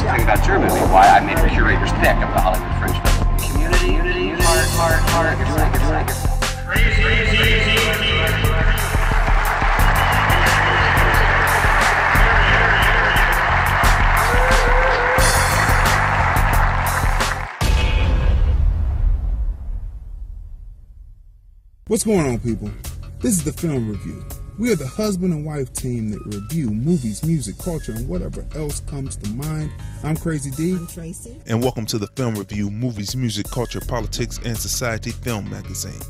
here's the thing about your movie, why I made a curator's pick of the Hollywood Fringe Festival. Community, heart, What's going on, people? This is the Film Review. We are the husband and wife team that review movies, music, culture, and whatever else comes to mind. I'm Crazy D. I'm Tracey. And welcome to the Film Review, movies, music, culture, politics, and society film magazine.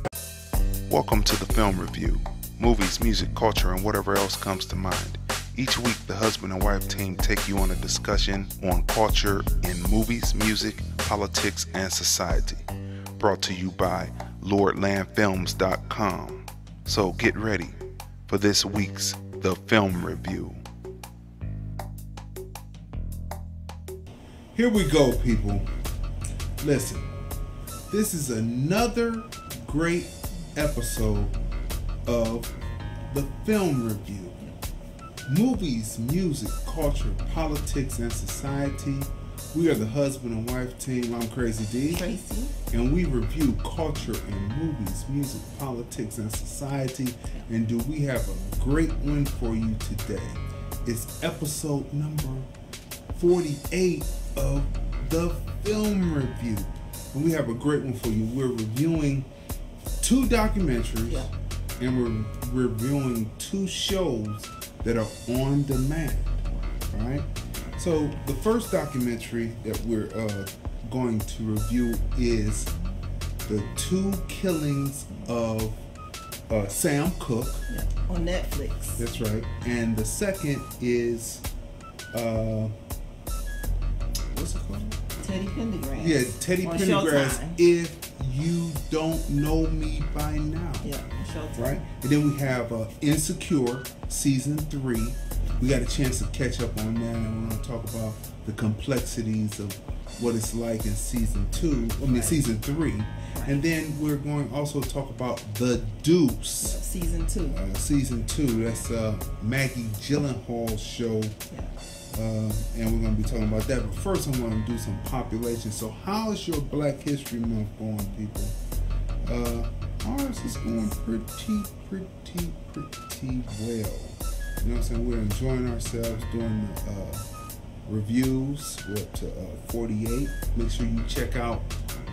Welcome to the Film Review, movies, music, culture, and whatever else comes to mind. Each week, the husband and wife team take you on a discussion on culture in movies, music, politics, and society. Brought to you by Lordlandfilmsdotcom. So get ready for this week's The Film Review. Here we go, people. Listen, this is another great episode of The Film Review. Movies, music, culture, politics, and society. We are the husband and wife team. I'm Crazy D. Tracey. And we review culture in movies, music, politics, and society. And do we have a great one for you today? It's episode number 48 of the Film Review. And we have a great one for you. We're reviewing two documentaries, and we're reviewing two shows that are on demand, right? So the first documentary that we're going to review is The Two Killings of Sam Cooke. Yeah, on Netflix. That's right. And the second is, what's it called? Teddy Pendergrass. Yeah, Teddy on Pendergrass, Showtime. If You Don't Know Me By Now. Yeah, on Showtime. Right? And then we have Insecure, Season 3. We got a chance to catch up on that, and we're going to talk about the complexities of what it's like in Season 3. Right. And then we're going to also talk about The Deuce. Season 2. Season 2. That's Maggie Gyllenhaal's show. Yeah. And we're going to be talking about that. But first, I'm going to do some population. So how is your Black History Month going, people? Ours is going pretty well. You know what I'm saying? We're enjoying ourselves doing the reviews. We're up to 48. Make sure you check out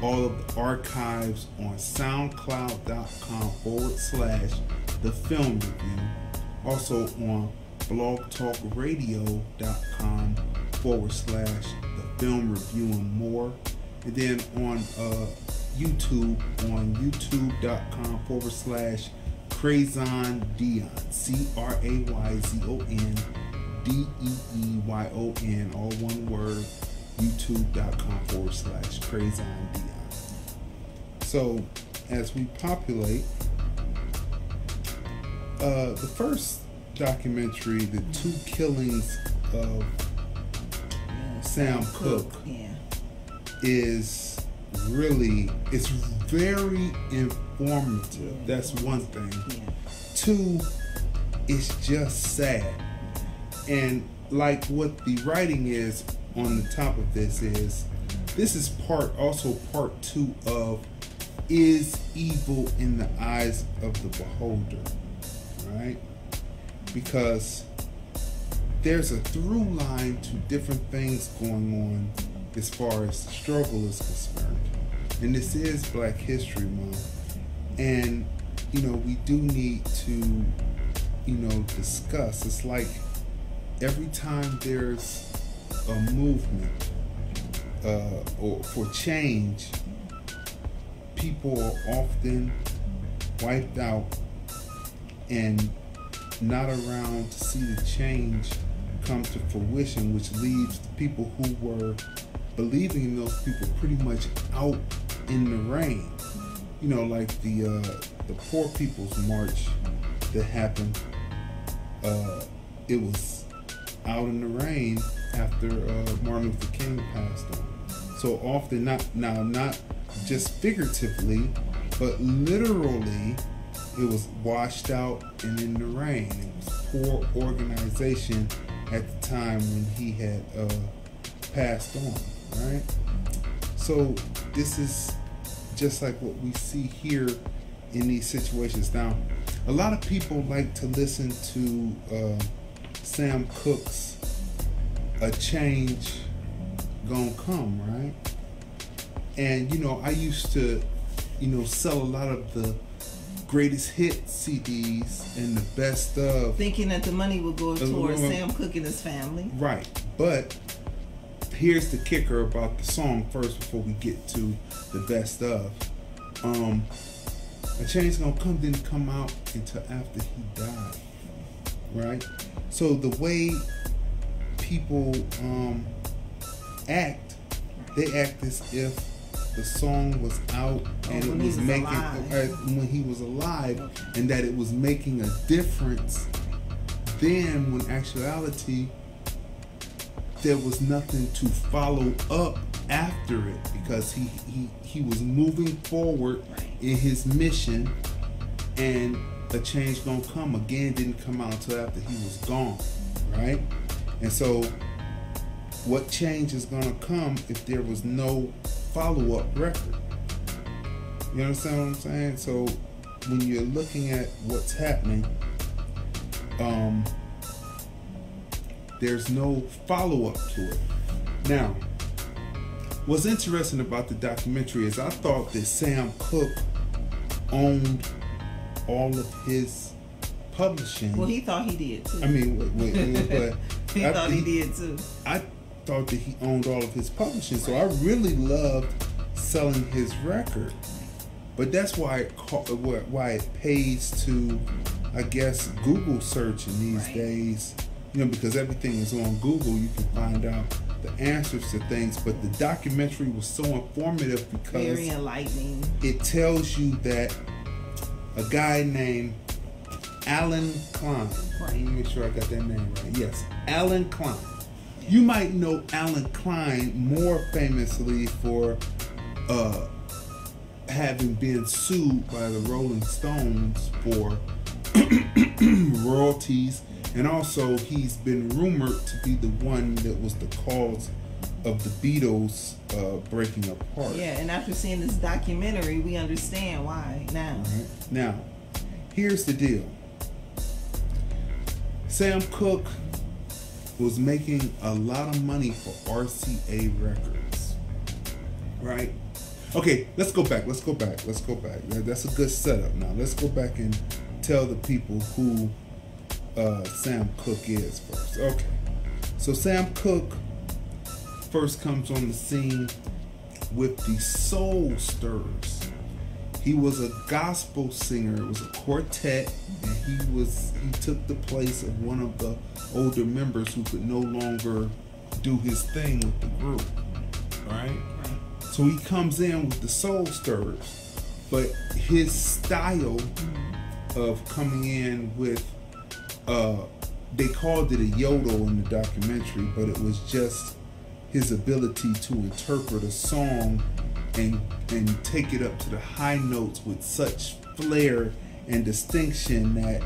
all of the archives on soundcloud.com /the film review. Also on blogtalkradio.com /the film review and more. And then on YouTube on youtube.com /Crazon Dion, CRAYZON DEEYON, all one word, youtube.com /Crazon Dion. So as we populate, the first documentary, The Two Killings of Sam Cooke, is really, it's very informative. That's one thing. Two, it's just sad. And like what the writing is on the top of this is part 2 of Is Evil in the Eyes of the Beholder, right? Because there's a through line to different things going on as far as the struggle is concerned. And this is Black History Month. And, you know, we do need to, you know, discuss. It's like every time there's a movement or for change, people are often wiped out and not around to see the change come to fruition, which leaves the people who were believing in those people pretty much out in the rain. You know, like the Poor People's March that happened. It was out in the rain after Martin Luther King passed on. So often, not just figuratively, but literally, it was washed out and in the rain. It was poor organization at the time when he had passed on, right? So this is just like what we see here in these situations. Now, a lot of people like to listen to Sam Cooke's "A Change Gonna Come," right? And I used to, sell a lot of the greatest hit CDs and the best of, thinking that the money would go towards Sam Cooke and his family. Right, but here's the kicker about the song first before we get to the best of. "A Change Gonna Come" didn't come out until after he died, right? So the way people act, they act as if the song was out and it was making when he was alive, and that it was making a difference. Then, when actuality, there was nothing to follow up after it, because he was moving forward in his mission, and "A Change Gonna Come" again didn't come out until after he was gone, right? And so, what change is gonna come if there was no follow-up record? You understand what I'm saying? So, when you're looking at what's happening, there's no follow-up to it. Now, what's interesting about the documentary is I thought that Sam Cooke owned all of his publishing. Well, he thought he did too. I mean, but he thought he did too. I thought that he owned all of his publishing, so I really loved selling his record. But that's why it pays to, I guess, Google searching these days. Because everything is on Google, you can find out the answers to things. But the documentary was so informative because very enlightening. It tells you that a guy named Alan Klein. Let me make sure I got that name right. Yes, Alan Klein. You might know Alan Klein more famously for having been sued by the Rolling Stones for royalties. And also, he's been rumored to be the one that was the cause of the Beatles breaking apart. Yeah, and after seeing this documentary, we understand why now. Right. Now, here's the deal. Sam Cooke was making a lot of money for RCA Records. Right? Okay, let's go back. That's a good setup. Now, let's go back and tell the people who Sam Cooke is first. Okay, so Sam Cooke first comes on the scene with the Soul Stirrers. He was a gospel singer. It was a quartet, and he took the place of one of the older members who could no longer do his thing with the group. Right? So he comes in with the Soul Stirrers, but his style of coming in with they called it a yodel in the documentary, but it was just his ability to interpret a song and take it up to the high notes with such flair and distinction that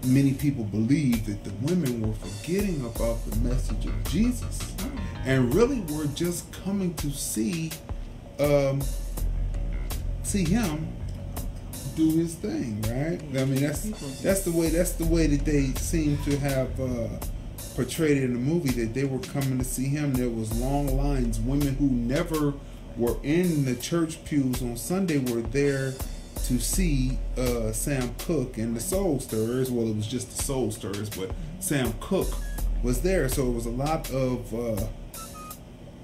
many people believe that the women were forgetting about the message of Jesus and really were just coming to see him do his thing, right? I mean, that's the way that they seem to have portrayed it in the movie, that they were coming to see him. There was long lines. Women who never were in the church pews on Sunday were there to see Sam Cooke and the Soul Stirrers. Well, it was just the Soul Stirrers, but Sam Cooke was there, so it was a lot of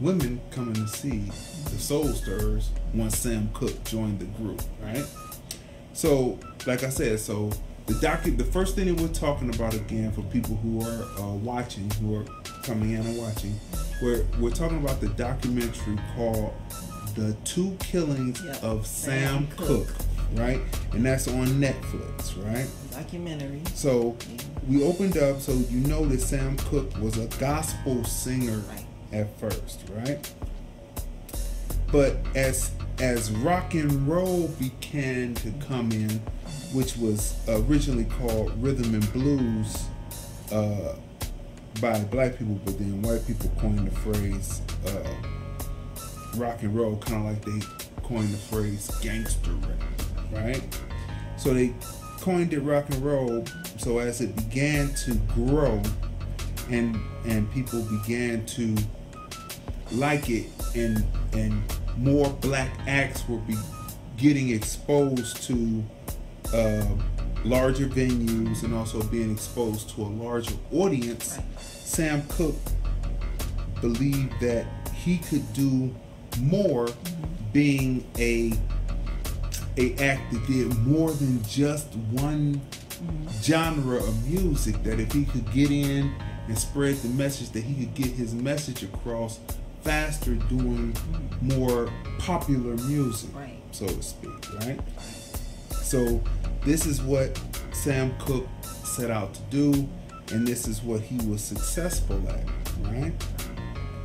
women coming to see the Soul Stirrers once Sam Cooke joined the group, right? So, like I said, the first thing that we're talking about, again, for people who are watching, who are coming in and watching, we're talking about the documentary called "The Two Killings of Sam Cooke," right? And that's on Netflix, right? Documentary. So we opened up, so you know that Sam Cooke was a gospel singer at first, right? But as rock and roll began to come in, which was originally called rhythm and blues by black people, but then white people coined the phrase rock and roll, kind of like they coined the phrase gangster rap, right? So they coined it rock and roll. So as it began to grow and people began to like it, and more black acts were getting exposed to larger venues and also being exposed to a larger audience, Sam Cooke believed that he could do more, being a act that did more than just one genre of music, that if he could get in and spread the message, that he could get his message across faster doing more popular music, so to speak, right? So this is what Sam Cooke set out to do, and this is what he was successful at, right?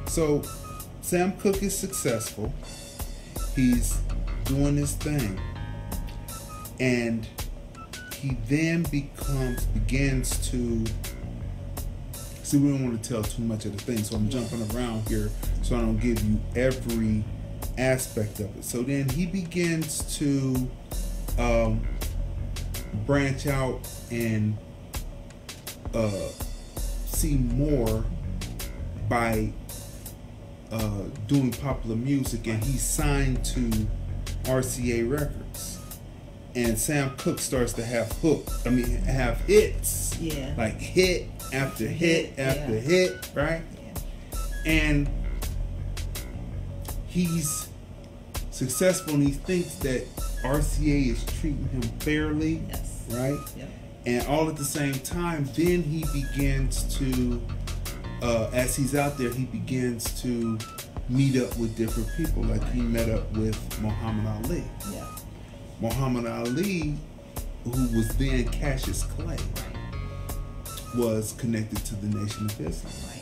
So Sam Cooke is successful. He's doing his thing, and he then begins to see, we don't want to tell too much of the thing, so I'm jumping around here so I don't give you every aspect of it. So then he begins to branch out and see more by doing popular music, and he's signed to RCA Records. And Sam Cooke starts to have hits, like hit after hit after hit, right? And he's successful, and he thinks that RCA is treating him fairly, right? And all at the same time, then he begins to, as he's out there, he begins to meet up with different people. Like he met up with Muhammad Ali. Muhammad Ali, who was then Cassius Clay, was connected to the Nation of Islam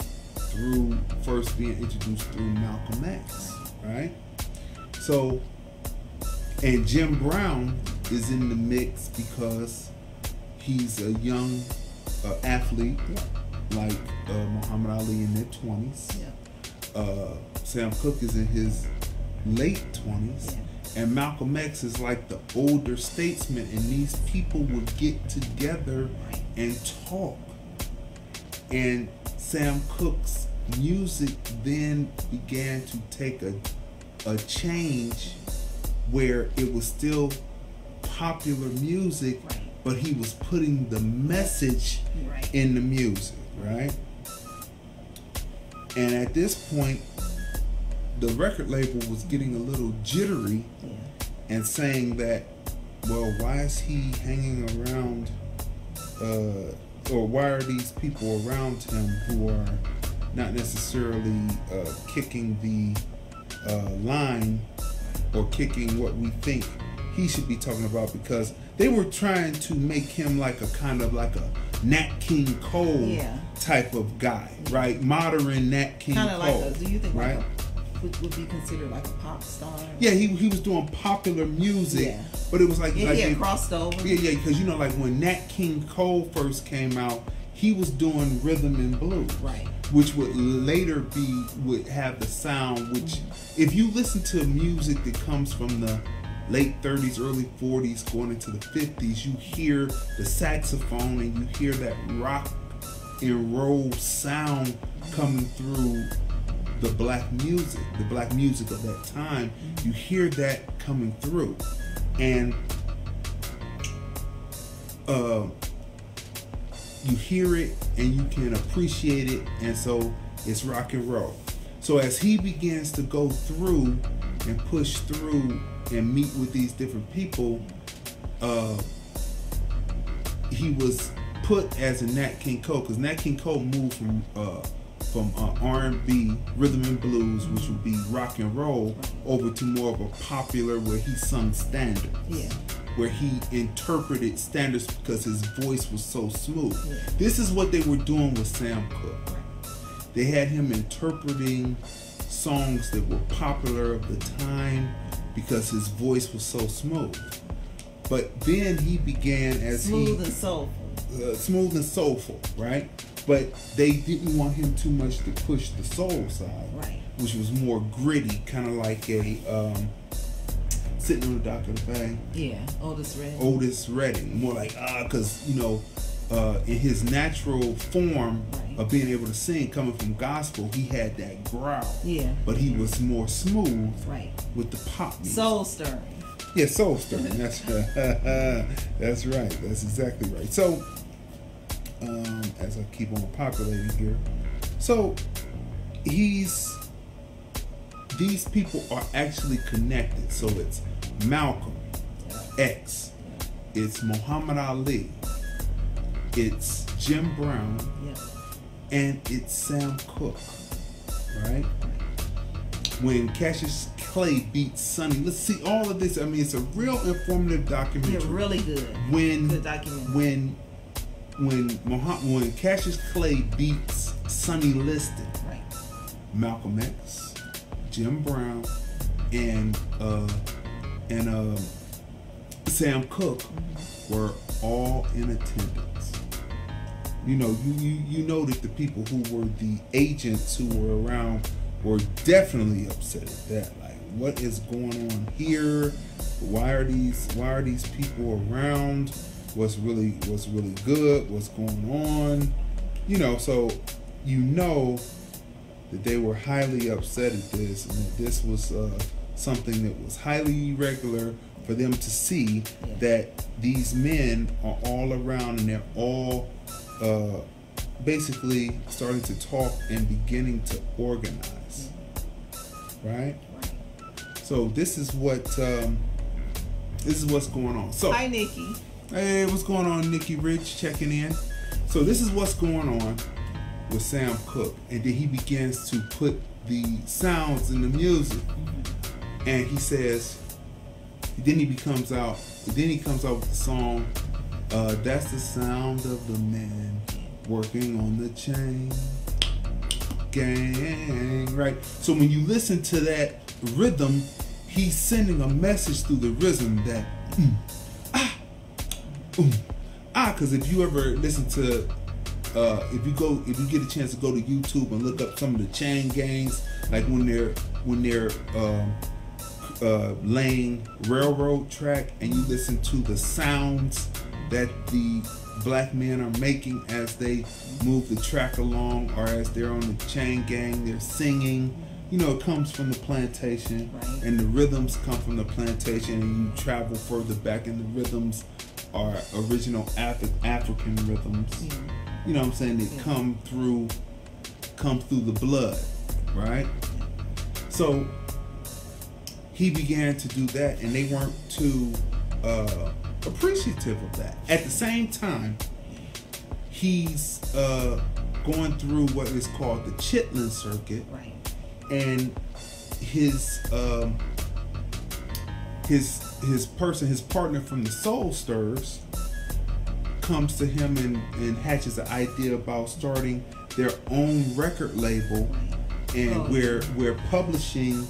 through first being introduced through Malcolm X, right? So, and Jim Brown is in the mix because he's a young athlete, like Muhammad Ali in their 20s. Sam Cooke is in his late 20s. And Malcolm X is like the older statesman, and these people would get together and talk. And Sam Cooke's music then began to take a change where it was still popular music, but he was putting the message in the music, right? And at this point, the record label was getting a little jittery and saying that, well, why is he hanging around, or why are these people around him who are not necessarily kicking the line or kicking what we think he should be talking about? Because they were trying to make him like a kind of like a Nat King Cole type of guy, right? Modern Nat King Cole. Kind of like do you think right? Would be considered like a pop star? Yeah, he was doing popular music, but it was like he had crossed over. Yeah, because you know, like when Nat King Cole first came out, he was doing rhythm and blues, which would later would have the sound. Which, if you listen to music that comes from the late 30s, early 40s, going into the 50s, you hear the saxophone and you hear that rock and roll sound coming through the black music of that time. You hear that coming through, and you hear it and you can appreciate it, and so it's rock and roll. So as he begins to go through and push through and meet with these different people, he was put as a Nat King Cole, because Nat King Cole moved from R&B, rhythm and blues, which would be rock and roll, over to more of a popular, where he sung standards, where he interpreted standards because his voice was so smooth. This is what they were doing with Sam Cooke. They had him interpreting songs that were popular of the time because his voice was so smooth. But then he began as smooth and soulful, right? But they didn't want him too much to push the soul side, Right. which was more gritty, kind of like a Sitting on the Dock of the Bay. Yeah, Otis Redding, more like because in his natural form Right. of being able to sing, coming from gospel, he had that growl. Yeah. But he was more smooth Right. with the pop music. Soul stirring. Yeah, soul stirring. That's that's right. That's exactly right. So, as I keep on populating here, so these people are actually connected. So it's Malcolm X, it's Muhammad Ali, it's Jim Brown, and it's Sam Cooke, right? When Cassius Clay beats Sonny, let's see all of this. I mean, it's a real informative documentary. Yeah, really good. Good documentary. When Cassius Clay beats Sonny Liston, Right. Malcolm X, Jim Brown, and Sam Cooke were all in attendance. You know that the people who were the agents who were around were definitely upset at that. Like, what is going on here? Why are these people around? What's really good? What's going on? So that they were highly upset at this, and that this was something that was highly irregular for them to see, that these men are all around and they're all basically starting to talk and beginning to organize, right? So this is what's going on. So hi, Nikki. Hey, what's going on, Nikki Rich checking in. So this is what's going on with Sam Cooke, and then he begins to put the sounds in the music, and he says, then he comes out with the song, that's the sound of the man working on the chain gang, right? So when you listen to that rhythm, he's sending a message through the rhythm that because if you ever listen to if you get a chance to go to YouTube and look up some of the chain gangs, like when they're laying railroad track, and you listen to the sounds that the black men are making as they move the track along, or as they're on the chain gang, they're singing. It comes from the plantation, right. And the rhythms come from the plantation, and you travel further back, and the rhythms are original African rhythms. Yeah. You know what I'm saying? They come through the blood, right? So he began to do that, and they weren't too appreciative of that. At the same time, he's going through what is called the Chitlin circuit, Right. and his partner from the Soul Stirrers comes to him and hatches an idea about starting their own record label, and we're publishing,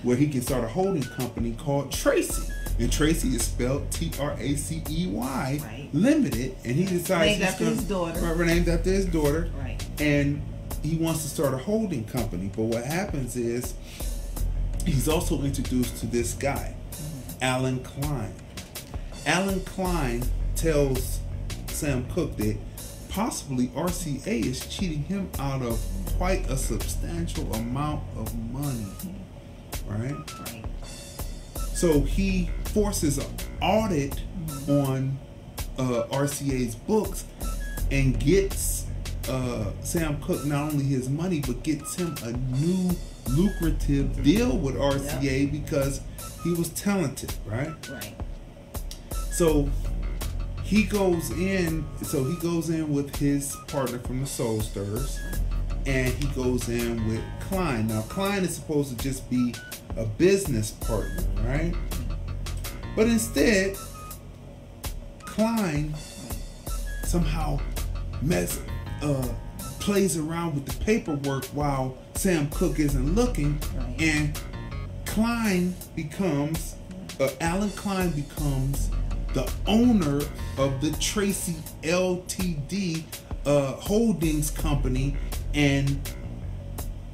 where he can start a holding company called Tracey. And Tracey is spelled Tracey, right. Limited, and he decides named after his daughter. Named after his daughter. Right. And he wants to start a holding company. But what happens is he's also introduced to this guy, Alan Klein. Alan Klein tells Sam Cooke that possibly RCA is cheating him out of quite a substantial amount of money, right? Right. So he forces an audit on RCA's books, and gets Sam Cooke not only his money, but gets him a new lucrative deal with RCA because he was talented, right? Right. So he goes in with his partner from the Soul Stirrers, and he goes in with Klein. Now Klein is supposed to just be a business partner, right? But instead, Klein somehow plays around with the paperwork while Sam Cooke isn't looking, Right. and Alan Klein becomes the owner of the Tracey Ltd, holdings company, and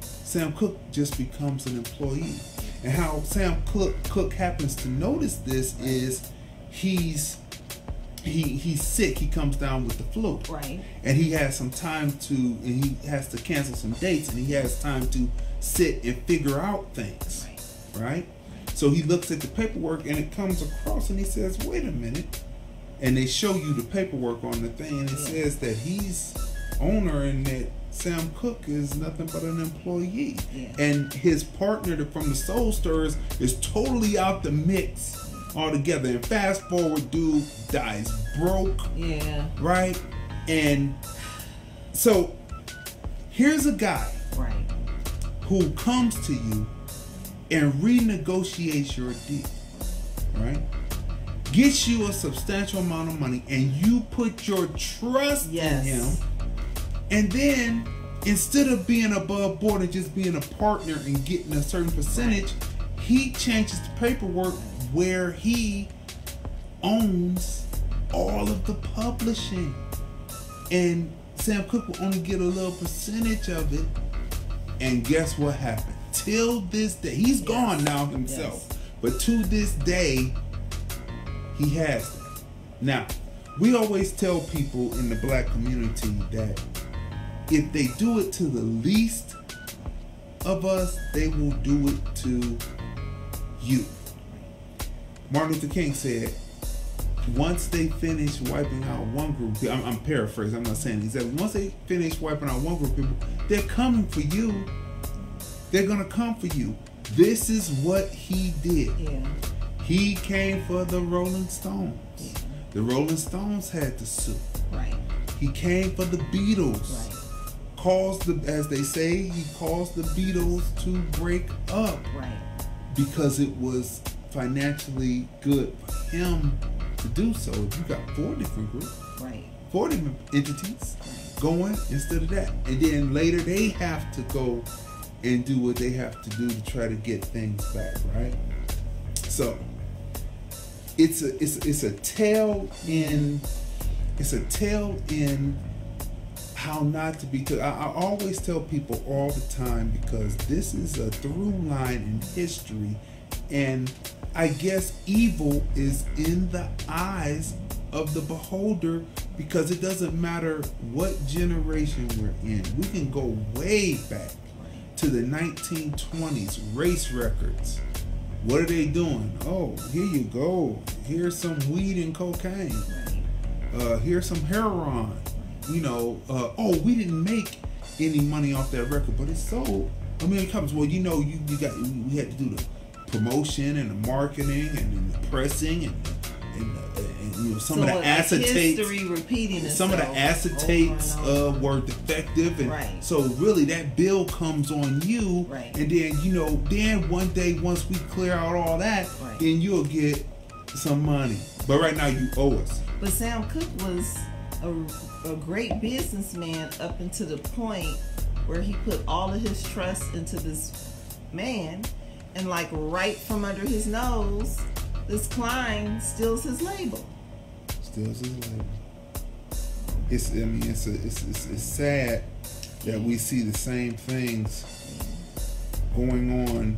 Sam Cooke just becomes an employee. And how Sam Cooke happens to notice this is he's sick. He comes down with the flu, Right. and he has some time and he has to cancel some dates, and he has time to sit and figure out things, right? So he looks at the paperwork, and it comes across, and he says, "Wait a minute." And they show you the paperwork on the thing, and it says that he's owner and that Sam Cooke is nothing but an employee. Yeah. And his partner from the Soul Stirrers is totally out the mix altogether. And fast forward, dude dies broke. Yeah. Right? And so here's a guy Right. who comes to you and renegotiates your deal. Right? Gets you a substantial amount of money, and you put your trust in him. And then, instead of being above board and just being a partner and getting a certain percentage, he changes the paperwork where he owns all of the publishing. And Sam Cooke will only get a little percentage of it. And guess what happened? Till this day, he's gone now himself. But to this day, he has it. Now, we always tell people in the black community that if they do it to the least of us, they will do it to you. Martin Luther King said, once they finish wiping out one group, I'm paraphrasing, I'm not saying exactly, once they finish wiping out one group of people, they're coming for you. They're gonna come for you. This is what he did. Yeah. He came for the Rolling Stones. Yeah. The Rolling Stones had to sue. Right. He came for the Beatles. Right. As they say, he caused the Beatles to break up. Right. Because it was financially good for him to do so. If you got 4 different groups, Right. 4 different entities going instead of that. And then later they have to go and do what they have to do to try to get things back, right? So it's a tale in how not to be. I always tell people all the time, because this is a through line in history, and I guess evil is in the eyes of the beholder, because it doesn't matter what generation we're in. We can go way back to the 1920s, race records. What are they doing? Oh, here you go. Here's some weed and cocaine. Here's some heroin. You know, we didn't make any money off that record, but it's sold a million copies. Well, you know, we had to do the promotion and the marketing and the pressing and you know, some of the acetates. History repeating some of the acetates were defective, and so really that bill comes on you. Right. And then then one day, once we clear out all that, then you'll get some money. But right now you owe us. But Sam Cooke was a great businessman up until the point where he put all of his trust into this man, and like right from under his nose, this Klein steals his label. It's sad that we see the same things going on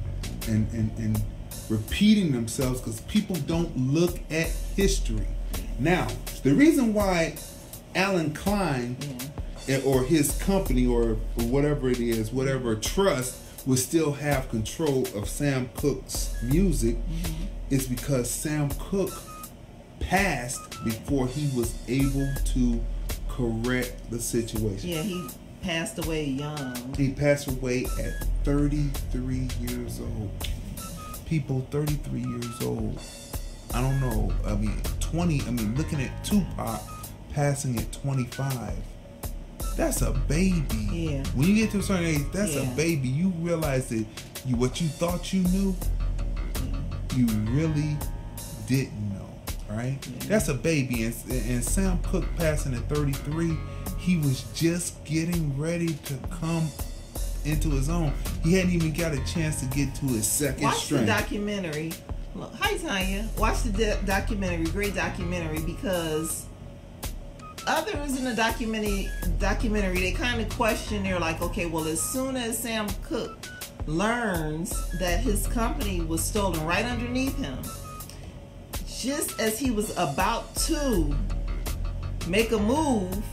and repeating themselves, because people don't look at history. Now, the reason why Alan Klein or his company or whatever it is, whatever trust, would still have control of Sam Cooke's music is because Sam Cooke passed before he was able to correct the situation. Yeah, he passed away young. He passed away at 33 years old. People 33 years old. I don't know. I mean, looking at Tupac passing at 25. That's a baby. Yeah. When you get to a certain age, that's a baby. You realize that what you thought you knew, you really didn't know, right? Yeah. That's a baby. And Sam Cooke passing at 33, he was just getting ready to come into his own. He hadn't even got a chance to get to his second strand. Watch the documentary. Look, hi Tanya. Watch the documentary. Great documentary, because others in the documentary, they kind of question. They're like, okay, well, as soon as Sam Cooke learns that his company was stolen right underneath him, just as he was about to make a move,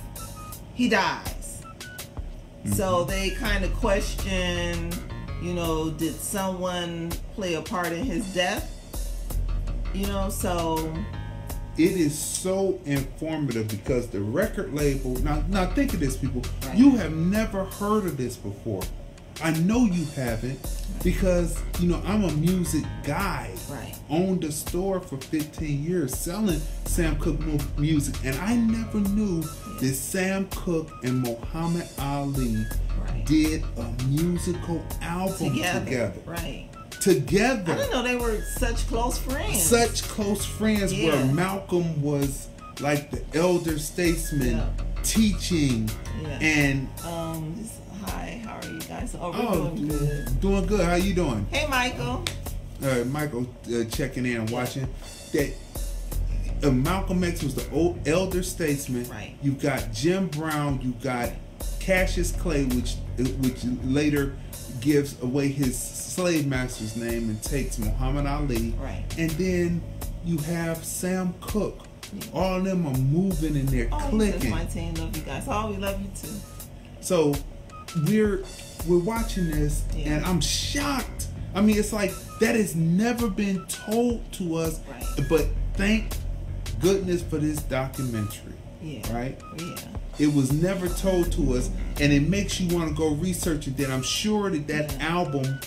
he dies. Mm-hmm. So they kind of question, you know, did someone play a part in his death? You know, so it is so informative because the record label, now think of this, people. Right. You have never heard of this before. I know you haven't, because, you know, I'm a music guy. Right. Owned a store for 15 years selling Sam Cooke music, and I never knew that Sam Cooke and Muhammad Ali did a musical album together. Right. Together. I didn't know they were such close friends. Such close friends, where Malcolm was like the elder statesman teaching. Yeah. And hi, how are you guys? Oh, we're doing good. Doing good. How you doing? Hey, Michael. Michael checking in and watching. That Malcolm X was the old elder statesman. Right. You got Jim Brown. You got Cassius Clay, which later gives away his slave master's name and takes Muhammad Ali. Right. And then you have Sam Cooke. All of them are moving and they're clicking. My team, love you guys. Oh, we love you too. So we're watching this and I'm shocked. I mean, it's like that has never been told to us. Right. But thank goodness for this documentary. Yeah. Right? Yeah. It was never told to us, and it makes you want to go research it. Then I'm sure that album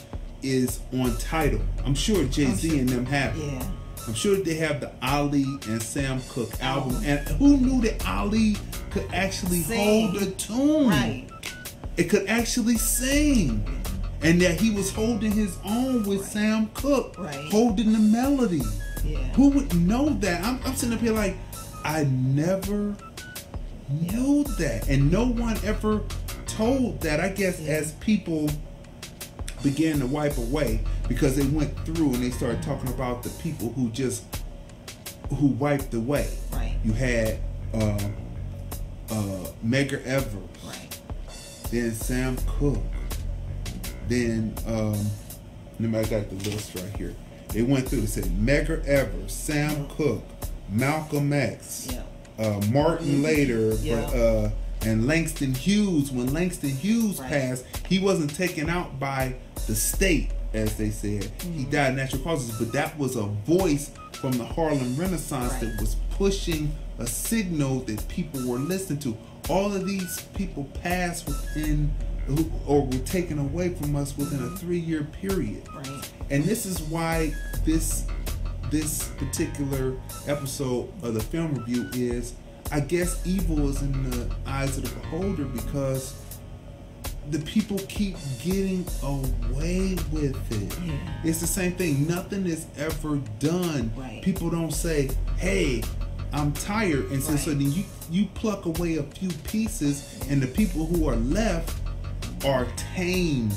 is on Tidal. I'm sure Jay-Z and them have it. Yeah. I'm sure they have the Ali and Sam Cooke album. And who knew that Ali could actually hold a tune? Right. It could actually sing. And that he was holding his own with Sam Cooke, holding the melody. Yeah. Who would know that? I'm sitting up here like, I never knew that. And no one ever told that. I guess as people began to wipe away, because they went through and they started talking about the people who wiped away. Right. You had Medgar Evers. Right. Then Sam Cooke. Then I got the list right here. They went through. They said Medgar Evers, Sam Cooke, Malcolm X, Martin later, and Langston Hughes. When Langston Hughes passed, he wasn't taken out by the state, as they said. He died of natural causes, but that was a voice from the Harlem Renaissance that was pushing a signal that people were listening to. All of these people passed within, or were taken away from us within a 3-year period. Right. And this is why this particular episode of the film review is, I guess, evil is in the eyes of the beholder, because the people keep getting away with it. Yeah. It's the same thing. Nothing is ever done. Right. People don't say, hey, I'm tired. And so then you pluck away a few pieces, and the people who are left are tamed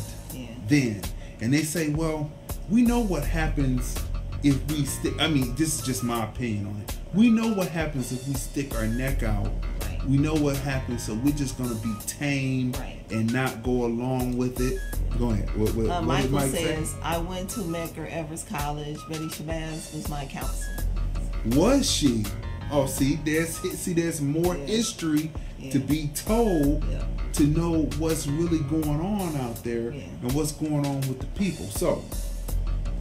then. And they say, well, we know what happens if we stick. I mean, this is just my opinion on it. We know what happens if we stick our neck out. Right. We know what happens, so we're just going to be tamed and not go along with it. Go ahead. What Michael did says, say? I went to Medgar Evers College. Betty Shabazz was my counselor. Was she? Oh, there's more history to be told to know what's really going on out there and what's going on with the people. So,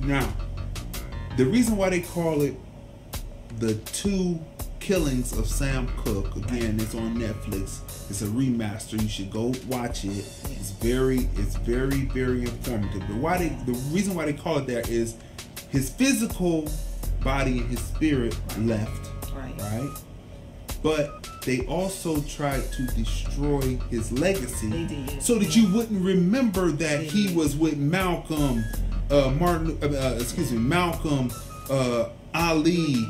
now, the reason why they call it The Two Killings of Sam Cooke, again, it's on Netflix. It's a remaster. You should go watch it. It's very, very informative. But the reason why they call it that is his physical body and his spirit left. Right? But they also tried to destroy his legacy so that you wouldn't remember that he was with Malcolm, Malcolm, Ali,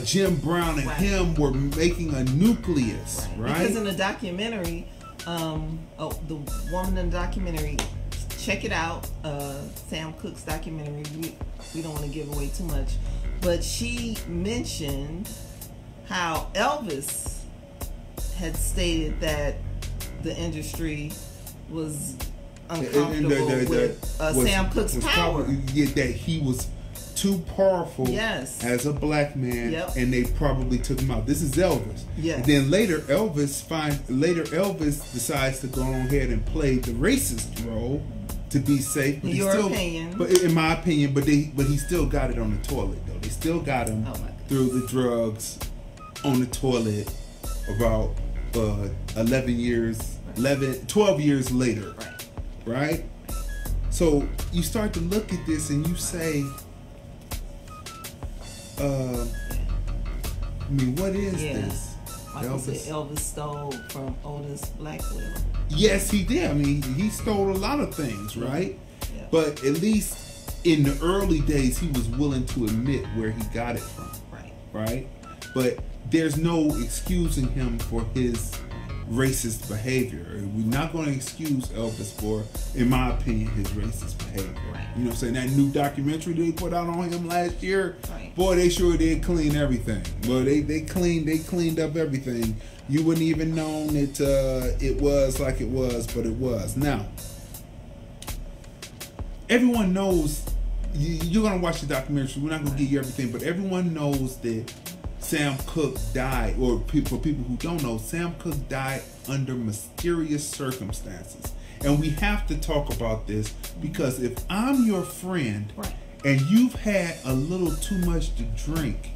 Jim Brown, and him were making a nucleus, right? Because in the documentary, the woman in the documentary, check it out, Sam Cooke's documentary. We don't want to give away too much, but she mentioned how Elvis had stated that the industry was uncomfortable with Sam Cooke's power. That he was too powerful as a black man, and they probably took him out. This is Elvis. Yes. And then later Elvis decides to go on ahead and play the racist role to be safe. But in my opinion, but he still got it on the toilet though. They still got him through the drugs on the toilet about 12 years later. Right? So you start to look at this and you say, I mean, what is this? Michael said Elvis stole from Otis Blackwell. Yes, he did. I mean, he stole a lot of things, right? Yeah. But at least in the early days, he was willing to admit where he got it from. Right? But there's no excusing him for his racist behavior. We're not going to excuse Elvis for, in my opinion, his racist behavior. You know what I'm saying? That new documentary they put out on him last year, boy, they sure did clean everything. Boy, they cleaned up everything. You wouldn't even known that it was like it was, but it was. Now, everyone knows, you're going to watch the documentary, we're not going to give you everything, but everyone knows that Sam Cooke died, or for people who don't know, Sam Cooke died under mysterious circumstances. And we have to talk about this because if I'm your friend and you've had a little too much to drink.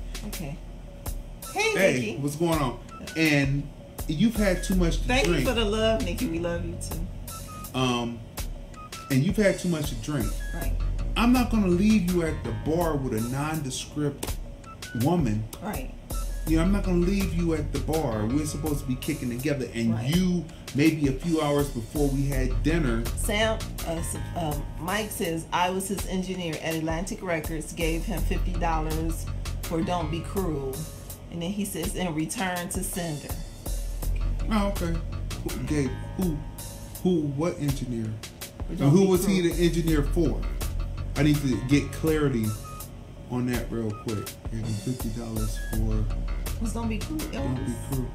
Hey, what's going on? And you've had too much to drink. Thank you for the love, Nikki. We love you too. And you've had too much to drink. I'm not going to leave you at the bar with a nondescript woman. You know, I'm not going to leave you at the bar. We're supposed to be kicking together, and you, maybe a few hours before we had dinner. Mike says, I was his engineer at Atlantic Records, gave him $50 for Don't Be Cruel. And then he says, in return to sender. Oh, okay. What engineer? Who was he the engineer for? I need to get clarity on that real quick. And $50 for... What's Don't Be Cruel? Don't Be Cruel.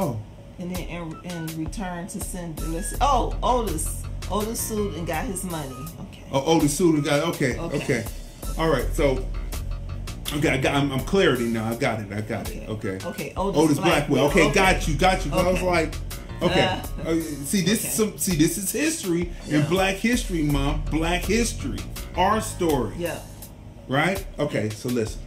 Oh. And then in return to sender. Otis. Otis sued and got his money. Okay. Oh, Otis sued and got it. Okay. All right. So, I'm clarity now. I got it. Okay. Otis Blackwell. Okay. Got you. Okay. I was like, okay. This is history and Black History Month. Black history. Our story. Yeah. Right? Okay, so listen.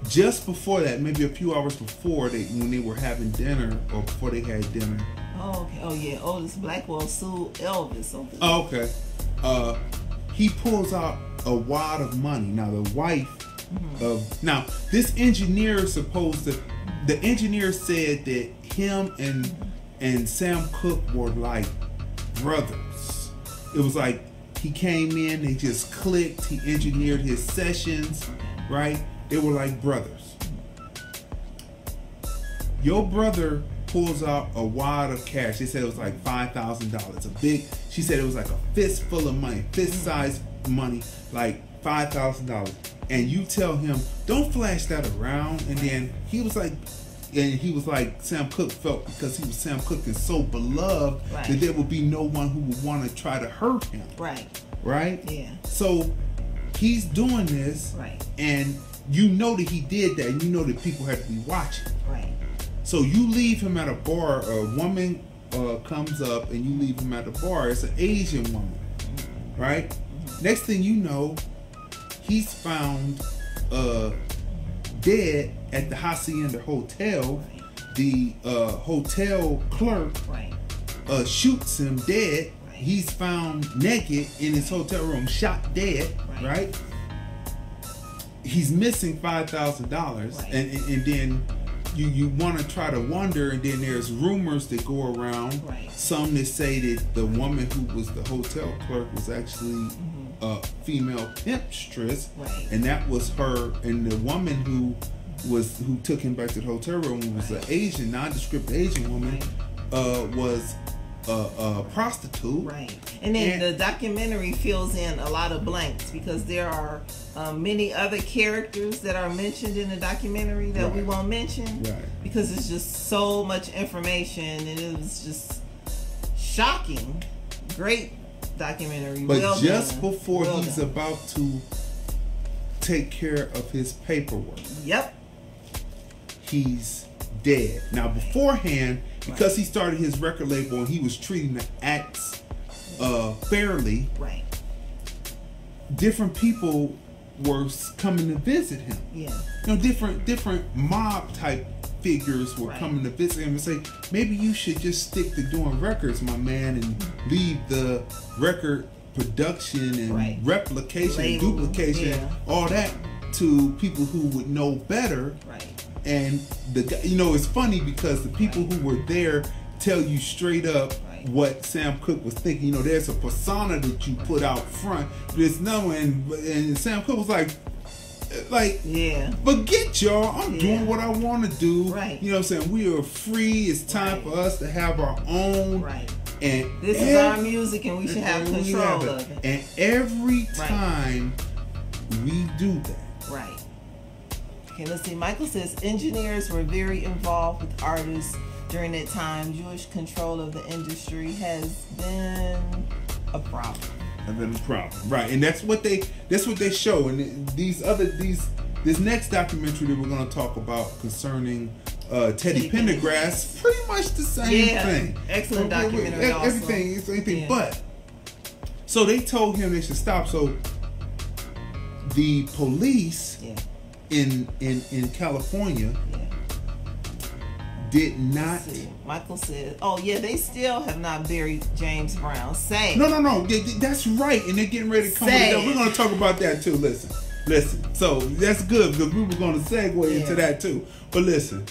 Just before that, maybe a few hours before when they were having dinner, or before they had dinner. Oh, okay. Oh, yeah. Otis Blackwell sued Elvis. Oh, okay. He pulls out a wad of money. Now, the wife of... Now, this engineer the engineer said that him and Sam Cooke were like brothers. It was like he came in, they just clicked, he engineered his sessions, right? They were like brothers. Your brother pulls out a wad of cash. They said it was like $5,000. She said it was like a fist full of money, fist-sized money, like $5,000. And you tell him, don't flash that around. And then he was like, Sam Cooke felt, because he was Sam Cooke and so beloved, that there would be no one who would want to try to hurt him. Right? Yeah. So he's doing this, and you know that he did that, and you know that people had to be watching. So you leave him at a bar, a woman comes up, and you leave him at the bar. It's an Asian woman, right? Next thing you know, he's found dead at the Hacienda Hotel. The hotel clerk shoots him dead. He's found naked in his hotel room, shot dead, right? He's missing $5,000, and then you want to try to wonder, and then there's rumors that go around. Some that say that the woman who was the hotel clerk was actually a female pimpstress, and that was her, and the woman who took him back to the hotel room was an Asian, nondescript Asian woman, was a prostitute. Right. And then the documentary fills in a lot of blanks because there are many other characters that are mentioned in the documentary that we won't mention. Right. Because it's just so much information and it was just shocking. Great documentary. But well just done. before he's about to take care of his paperwork, he's dead. Now beforehand, because he started his record label and he was treating the acts fairly, different people were coming to visit him. You know, different mob type figures were coming to visit him and say, maybe you should just stick to doing records, my man, and leave the record production and replication and duplication, all that to people who would know better. And it's funny because the people who were there tell you straight up what Sam Cooke was thinking. You know, there's a persona that you put out front. There's no, and Sam Cooke was like, forget y'all. I'm doing what I want to do. You know what I'm saying? We are free. It's time for us to have our own. And this is our music, and we should have control of it. And every time we do that. Okay, let's see. Michael says engineers were very involved with artists during that time. Jewish control of the industry has been a problem. Right? And that's what they show. And this next documentary that we're going to talk about concerning Teddy Pendergrass, pretty much the same thing. Excellent documentary. Everything is anything, but so they told him they should stop. So the police in California did not. Michael said, "Oh yeah, they still have not buried James Brown." Say no, that's right, and they're getting ready to come together. We're going to talk about that too. Listen. So that's good because we were going to segue into that too. But listen,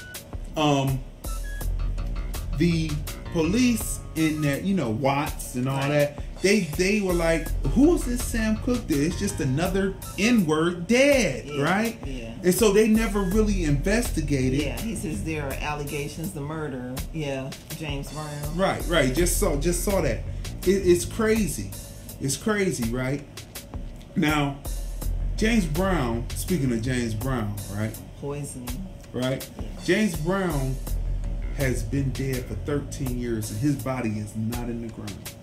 the police in that, Watts and all that. They were like, who is this Sam Cooke? It's just another N-word dead, right? And so they never really investigated. He says there are allegations, the murder. James Brown. Right. Just saw that. It's crazy. It's crazy, right? Now, James Brown. Speaking of James Brown, right? Poisoning. Right. James Brown has been dead for 13 years, and his body is not in the ground.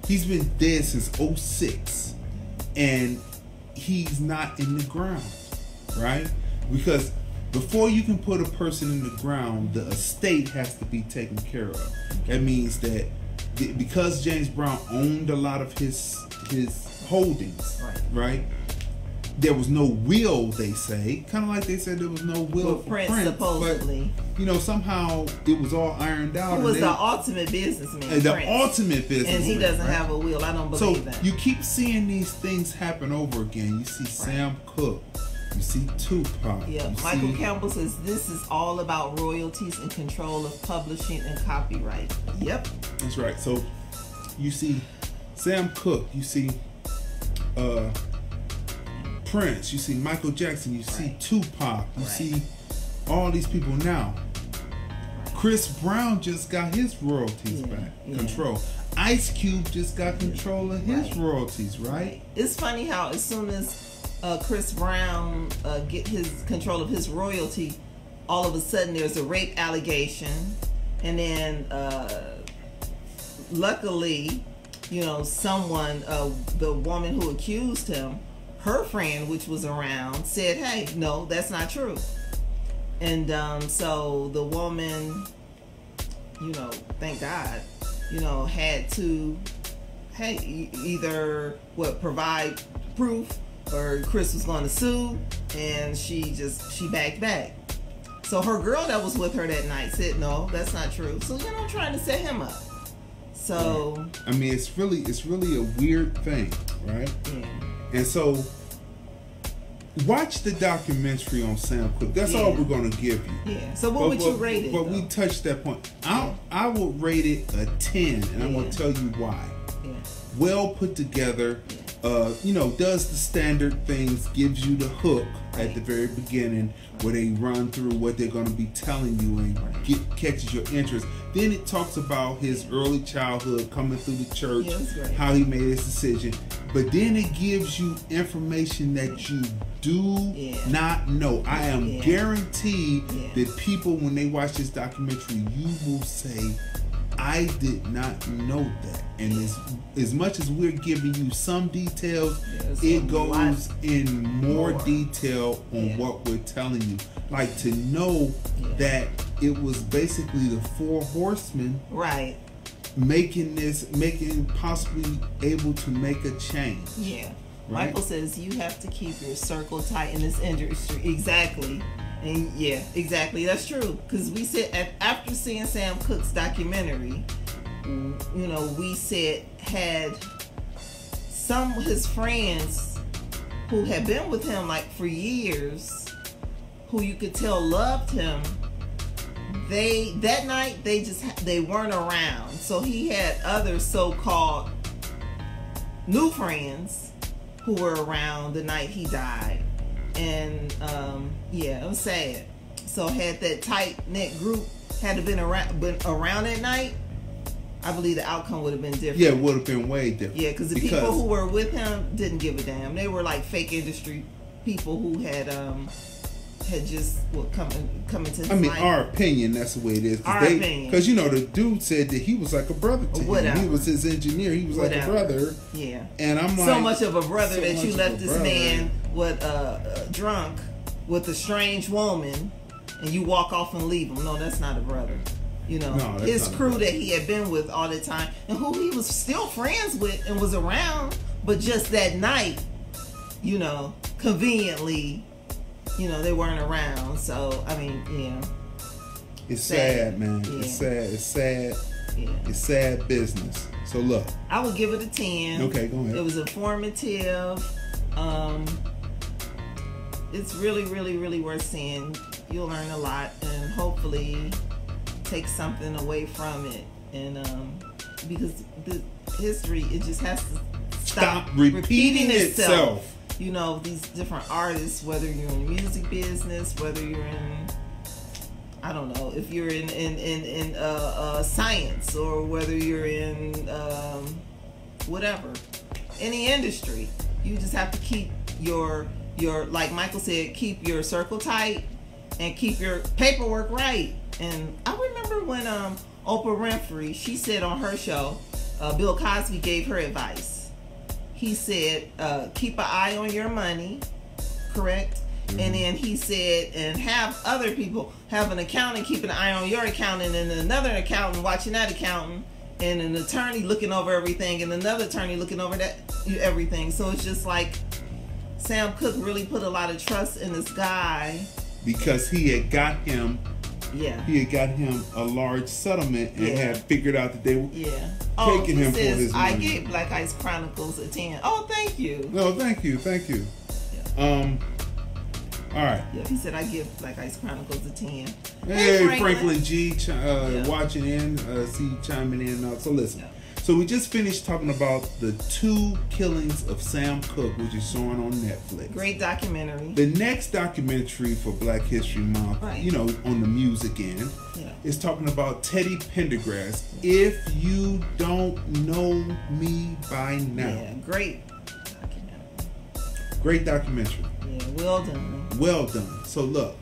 He's been dead since 2006, and he's not in the ground, right? Because before you can put a person in the ground, the estate has to be taken care of. That means that because James Brown owned a lot of his holdings, right? There was no will, they say. Kind of like they said there was no will for Prince, supposedly. But, somehow it was all ironed out. He was the ultimate businessman. Ultimate businessman. And he doesn't have a will. I don't believe that. So you keep seeing these things happen over again. You see Sam Cooke. You see Tupac. Michael Campbell says this is all about royalties and control of publishing and copyright. That's right. So you see Sam Cooke. You see Prince, you see Michael Jackson, you see Tupac, you see all these people now. Chris Brown just got his royalties back. Control. Ice Cube just got control of his royalties, right? It's funny how as soon as Chris Brown get his control of his royalty, all of a sudden there's a rape allegation, and then luckily, someone, the woman who accused him, her friend, which was around, said, hey, no, that's not true. And so the woman, thank God, had to, either provide proof, or Chris was going to sue, and she backed back. So her girl that was with her that night said, no, that's not true. So, trying to set him up. So I mean, it's really a weird thing, right? And so, watch the documentary on Sam Cooke. That's all we're going to give you. So what would you rate it? But we touched that point. I would rate it a 10, and I'm going to tell you why. Well put together. Does the standard things, gives you the hook, at the very beginning, where they run through what they're going to be telling you and catches your interest. Then it talks about his early childhood, coming through the church, how he made his decision. But then it gives you information that you do not know. I am guaranteed that people, when they watch this documentary, you will say, I did not know that. And as much as we're giving you some details, it goes in more detail on what we're telling you. Like, to know that it was basically the 4 horsemen making possibly able to make a change. Yeah. Right? Michael says you have to keep your circle tight in this industry. Exactly. And exactly. That's true. Because we said after seeing Sam Cooke's documentary, we said had some of his friends who had been with him like for years, who you could tell loved him, that night they weren't around. So he had other so-called new friends who were around the night he died. And it was sad. So had that tight-knit group had been around that night, I believe the outcome would have been different. Yeah, it would have been way different. Yeah, because the people who were with him didn't give a damn. They were like fake industry people who had just come into his life. Our opinion, that's the way it is. Opinion. Because, the dude said that he was like a brother to him. He was his engineer. He was like a brother. Yeah. And I'm like... So much of a brother that you left this man with drunk with a strange woman and you walk off and leave him. No, that's not a brother. His crew that he had been with all the time and who he was still friends with and was around, but just that night, conveniently, they weren't around. So, it's sad, man. Yeah. It's sad. Yeah. It's sad business. So look, I would give it a 10. Okay, go ahead. It was informative. It's really, really, really worth seeing. You'll learn a lot and hopefully take something away from it. And because the history, it just has to stop repeating itself. These different artists, whether you're in the music business, whether you're in, I don't know, if you're in science, or whether you're in whatever, any industry, you just have to keep your like Michael said, keep your circle tight and keep your paperwork right. And I remember when Oprah Winfrey, she said on her show, Bill Cosby gave her advice. He said, keep an eye on your money, correct? Mm-hmm. And then he said, and have other people have an accountant keeping an eye on your accountant, and another accountant watching that accountant, and an attorney looking over everything, and another attorney looking over that everything. So it's just like Sam Cooke really put a lot of trust in this guy because he had got him. Yeah, he had got him a large settlement and had figured out that they were taking him for his money. I gave Black Ice Chronicles a 10. Oh, thank you. No, thank you. Yeah. All right. Yeah, he said I give Black Ice Chronicles a 10. Hey, Franklin G, watching in, see you chiming in. So listen. Yeah. So we just finished talking about the 2 killings of Sam Cooke, which is showing on Netflix. Great documentary. The next documentary for Black History Month, on the music end, is talking about Teddy Pendergrass. If you don't know me by now. Yeah, great documentary. Great documentary. Yeah, well done. Well done. So look.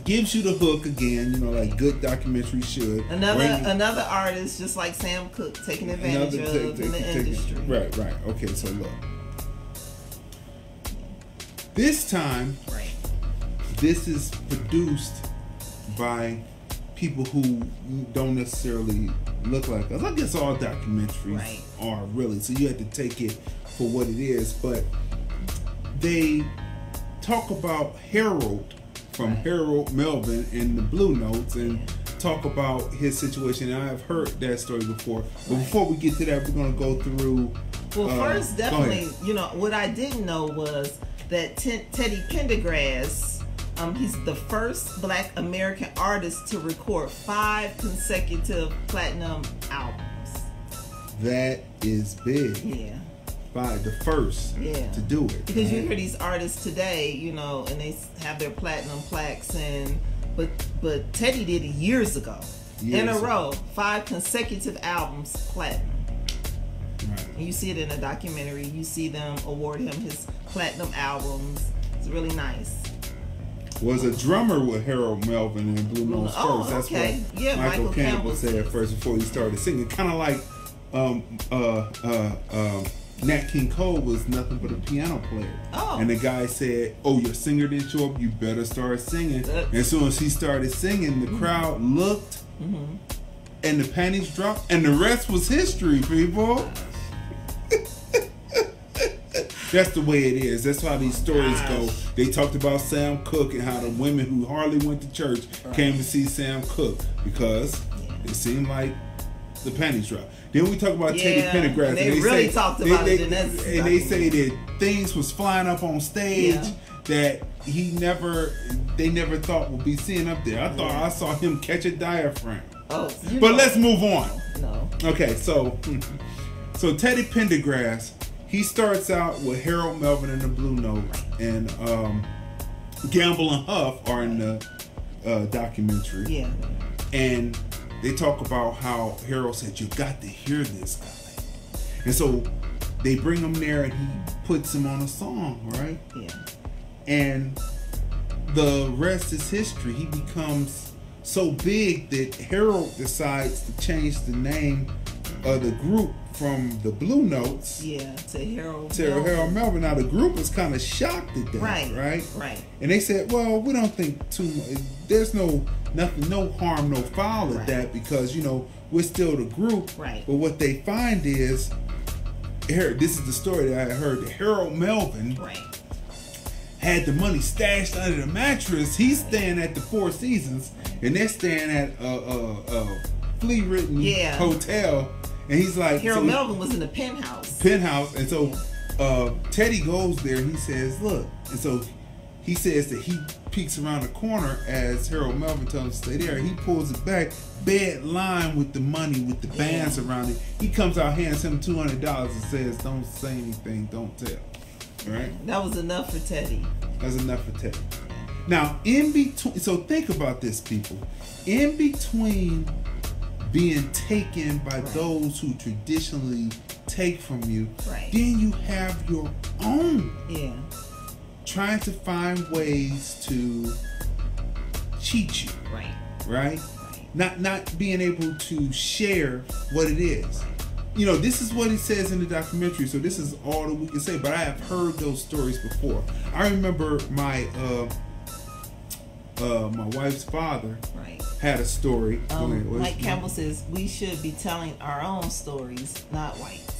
Gives you the hook again, like good documentaries should. Another artist, just like Sam Cooke, taking advantage of in the industry. Right. Okay, so look. This time, this is produced by people who don't necessarily look like us. I guess all documentaries are really. So you have to take it for what it is. But they talk about Harold from Harold Melvin in the Blue Notes and talk about his situation. And I've heard that story before. But before we get to that, we're going to go through. Well, first, definitely, what I didn't know was that Teddy Pendergrass, he's the first Black American artist to record 5 consecutive platinum albums. That is big. Yeah. by the first to do it. Because you hear these artists today, you know, and they have their platinum plaques, and but Teddy did it years ago. In a row, 5 consecutive albums platinum. Right. And you see it in a documentary. You see them award him his platinum albums. It's really nice. Was a drummer with Harold Melvin and Blue Notes first. That's what Michael Campbell said first before he started singing. Kind of like Nat King Cole was nothing but a piano player. And the guy said, "Oh, your singer didn't show up. You better start singing." And as soon as he started singing, the crowd looked, and the panties dropped, and the rest was history, people. That's the way it is. That's how these stories go. They talked about Sam Cooke and how the women who hardly went to church came to see Sam Cooke because it seemed like the panties dropped. Then we talk about Teddy Pendergrass. And they really talked about it. And they say that things was flying up on stage that they never thought would be seen up there. I thought I saw him catch a diaphragm. But let's move on. No. Okay, so Teddy Pendergrass, he starts out with Harold Melvin and the Blue Notes, and Gamble and Huff are in the documentary. Yeah. And they talk about how Harold said, "You got to hear this guy." And so they bring him there and he puts him on a song, right? Yeah. And the rest is history. He becomes so big that Harold decides to change the name of the group from the Blue Notes to Harold Melvin. Now the group was kind of shocked at that, right? And they said, "Well, we don't think too much. There's no harm, no foul at that because we're still the group." Right. But what they find is, this is the story that I heard, that Harold Melvin had the money stashed under the mattress. He's staying at the Four Seasons, and they're staying at a flea-ridden hotel. And he's like, Harold Melvin was in the penthouse. And so Teddy goes there. He says, "Look," and so he says that he peeks around the corner as Harold Melvin tells him to stay there. He pulls it back, bed lined with the money, with the bands around it. He comes out, hands him $200, and says, "Don't say anything, don't tell." Right? That was enough for Teddy. That's enough for Teddy. Now, in between, so think about this, people. In between being taken by those who traditionally take from you, then you have your own. Trying to find ways to cheat you. Right? Not being able to share what it is. This is what he says in the documentary, so this is all that we can say, but I have heard those stories before. I remember my wife's father had a story. Mike Campbell says we should be telling our own stories, not whites.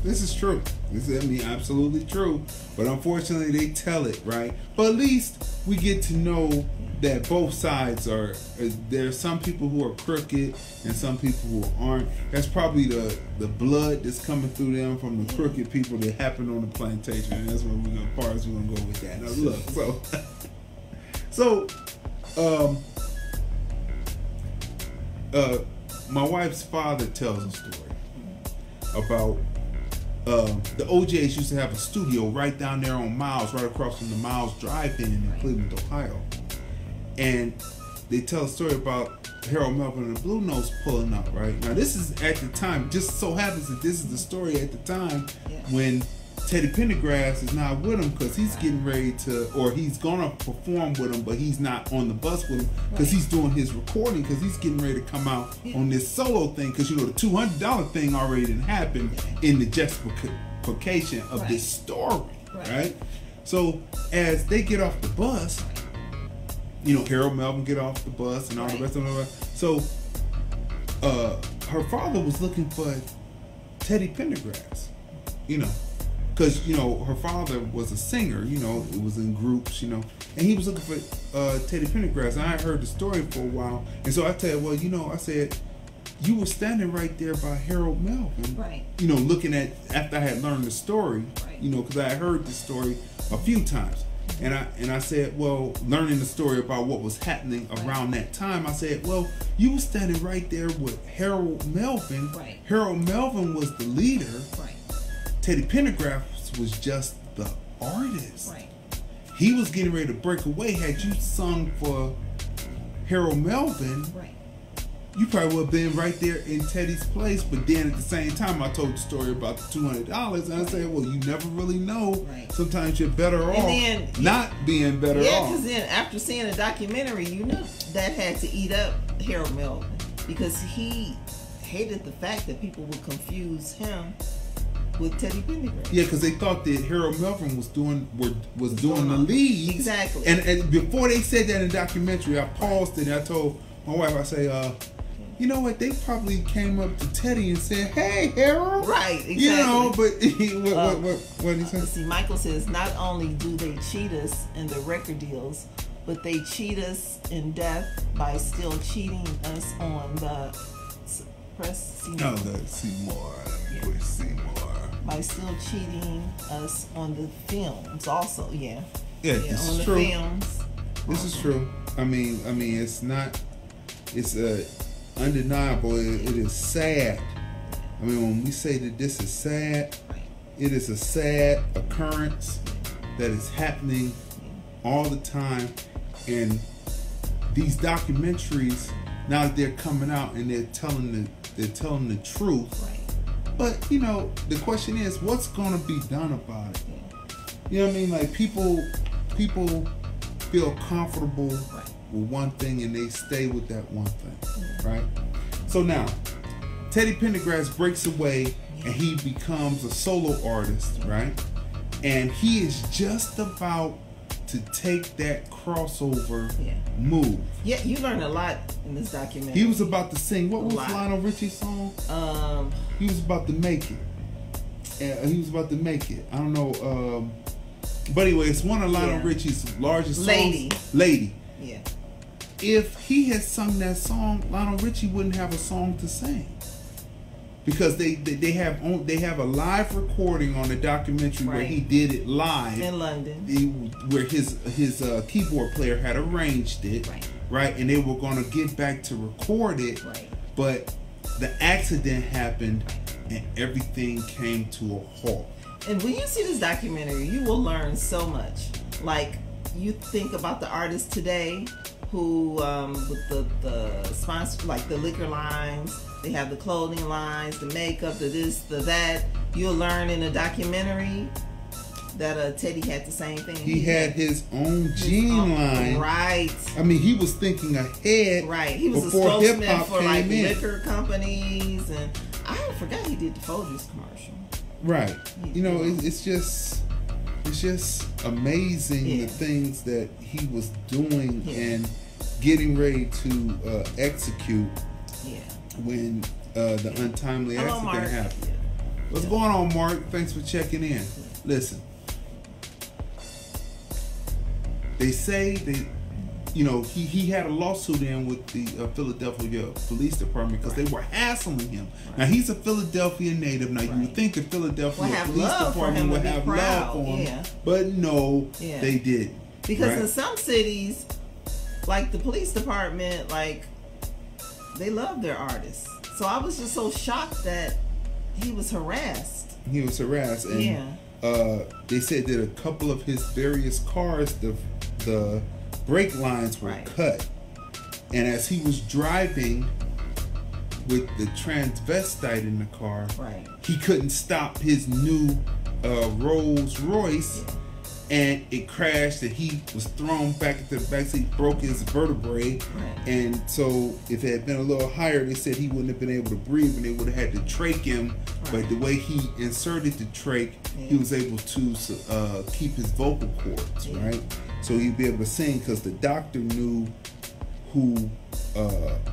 This is true. This is absolutely true. But unfortunately, they tell it, right? But at least we get to know that both sides are. There's some people who are crooked and some people who aren't. That's probably the blood that's coming through them from the crooked people that happened on the plantation. And that's where we're going to go with that. Now look, so my wife's father tells a story about the OJs used to have a studio right down there on Miles, right across from the Miles Drive-In in Cleveland, Ohio. And they tell a story about Harold Melvin and the Blue Notes pulling up, right? Now this is at the time, just so happens that this is the story at the time when Teddy Pendergrass is not with him because he's getting ready to, or he's gonna perform with him, but he's not on the bus with him because he's doing his recording because he's getting ready to come out on this solo thing because the $200 thing already didn't happen in the justification of this story, right? So as they get off the bus, Harold Melvin get off the bus and all the rest of them. So her father was looking for Teddy Pendergrass, because her father was a singer, it was in groups, and he was looking for Teddy Pendergrass. And I had heard the story for a while, and so I tell you, I said, you were standing right there by Harold Melvin, looking at, after I had learned the story, because I had heard the story a few times, and I said, well, learning the story about what was happening around that time, I said, well, you were standing right there with Harold Melvin. Harold Melvin was the leader. Teddy Pendergrass was just the artist. Right. He was getting ready to break away. Had you sung for Harold Melvin, Right. you probably would have been right there in Teddy's place. But then at the same time, I told the story about the $200, and I said, well, you never really know. Right. Sometimes you're better off then, not being better Yeah, off. because then after seeing the documentary, you knew that had to eat up Harold Melvin, because he hated the fact that people would confuse him with Teddy Pendergrass. Yeah, because they thought that Harold Melvin was doing the lead. Exactly. And before they said that in the documentary, I paused it and I told my wife, I say, you know what? They probably came up to Teddy and said, "Hey, Harold." Right. Exactly. You know, but what did he say? See, Michael says not only do they cheat us in the record deals, but they cheat us in death by still cheating us on the press. No, Seymour. Push Seymour. By still cheating us on the films, also. Yeah. Yeah, this on is the true. films. This is true. I mean, it's not. It's undeniable. It is sad. I mean, when we say that this is sad, it is a sad occurrence that is happening all the time. And these documentaries, now that they're coming out and they're telling the truth. Right. But you know, the question is, what's going to be done about it? You know what I mean? Like people feel comfortable with one thing and they stay with that one thing, right? So now, Teddy Pendergrass breaks away and he becomes a solo artist, right? And he is just about to take that crossover move. Yeah, you learn a lot in this documentary. He was about to sing, what was Lionel Richie's song? He was about to make it. He was about to make it. I don't know. But anyway, it's one of Lionel Richie's largest songs. Lady. Yeah. If he had sung that song, Lionel Richie wouldn't have a song to sing. Because they have a live recording on the documentary where he did it live in London, where his keyboard player had arranged it, right? And they were going to get back to record it, but the accident happened and everything came to a halt. And when you see this documentary, you will learn so much. Like, you think about the artists today who, with the sponsor, like the liquor lines, they have the clothing lines, the makeup, the this, the that. You'll learn in a documentary that Teddy had the same thing. He had his own jean line. Right. I mean, he was thinking ahead. Right. He was a spokesman for like liquor companies, and I forgot he did the Folgers commercial. Right. You know, it's just amazing the things that he was doing and getting ready to execute when the untimely accident happened. What's going on, Mark? Thanks for checking in. Listen, they say that, you know, he had a lawsuit in with the Philadelphia Police Department because they were hassling him. Now, he's a Philadelphia native. Now, you would think the Philadelphia Police Department would have love for him, but no, they didn't. Because in some cities, like the police department, like, they love their artists. So I was just so shocked that he was harassed. He was harassed, and they said that a couple of his various cars, the brake lines were cut, and as he was driving with the transvestite in the car, he couldn't stop his new Rolls Royce, and it crashed, and he was thrown back into the backseat, broke his vertebrae, and so if it had been a little higher, they said he wouldn't have been able to breathe, and they would have had to trach him, but the way he inserted the trach, he was able to keep his vocal cords, right? So he'd be able to sing because the doctor knew who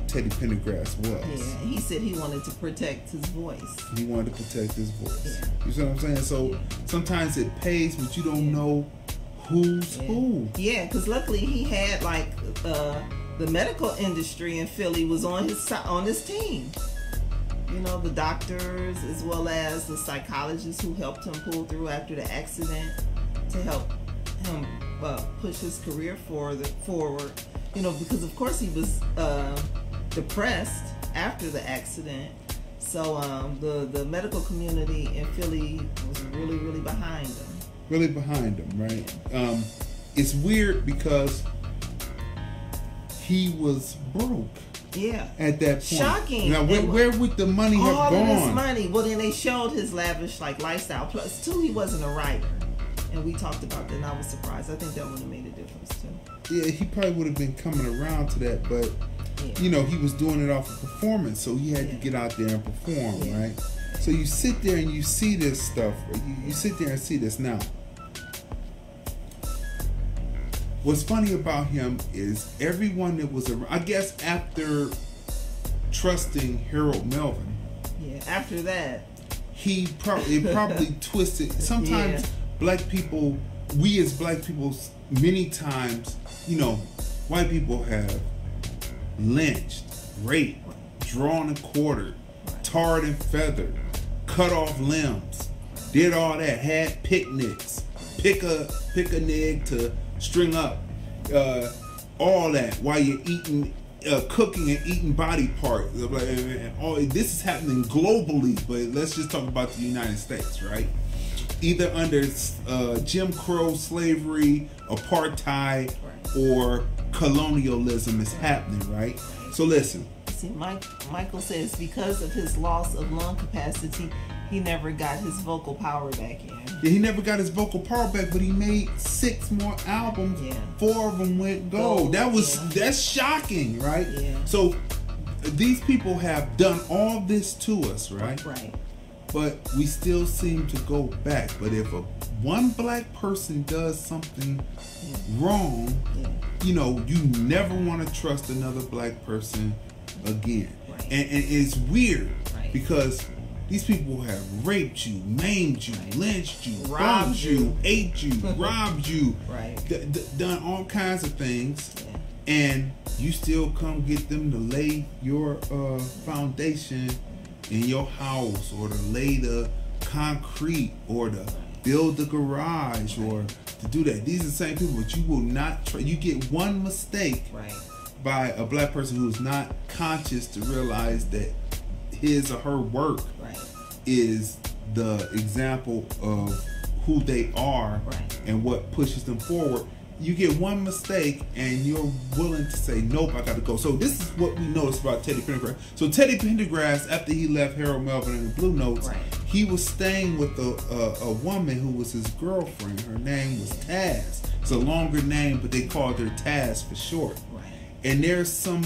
Teddy Pendergrass was. Yeah, he said he wanted to protect his voice. He wanted to protect his voice. You see what I'm saying? So sometimes it pays, but you don't know who's who. Yeah, because luckily he had like the medical industry in Philly was on his team. You know, the doctors as well as the psychologists who helped him pull through after the accident to help him push his career forward. You know, because of course he was depressed after the accident. So the medical community in Philly was really, really behind him. Really behind him, right? It's weird because he was broke. Yeah. At that point. Shocking. Now, where would the money have gone? All of this money. Well, then they showed his lavish lifestyle. Plus, too, he wasn't a writer, and we talked about that. And I was surprised. I think that would have made a difference too. Yeah, he probably would have been coming around to that, but you know, he was doing it off of performance, so he had to get out there and perform, right? So you sit there and you see this stuff. You sit there and see this now. What's funny about him is everyone that was around, I guess after trusting Harold Melvin. Yeah, after that. It probably twisted. Sometimes black people, we as black people, many times, you know, white people have lynched, raped, drawn and quartered, tarred and feathered, cut off limbs, did all that, had picnics, pick a nig to string up, all that while you're eating, cooking and eating body parts. And all this is happening globally, but let's just talk about the United States, right? Either under Jim Crow, slavery, apartheid, or colonialism is happening, right? So listen. See, Michael says because of his loss of lung capacity, he never got his vocal power back in. Yeah, he never got his vocal power back, but he made 6 more albums. Yeah. 4 of them went gold. That's shocking, right? Yeah. So these people have done all this to us, right? Right. But we still seem to go back. But if one black person does something wrong, you know, you never want to trust another black person again. Right. And it's weird because these people have raped you, maimed you, lynched you, robbed you, ate you, robbed you, done all kinds of things, and you still come get them to lay your foundation in your house, or to lay the concrete, or to build the garage, or to do that. These are the same people, but you will not you get one mistake by a black person who's not conscious to realize that his or her work is the example of who they are and what pushes them forward. You get one mistake and you're willing to say, nope, I gotta go. So this is what we noticed about Teddy Pendergrass. So Teddy Pendergrass, after he left Harold Melvin and the Blue Notes, he was staying with a woman who was his girlfriend. Her name was Taz. It's a longer name, but they called her Taz for short. And there's some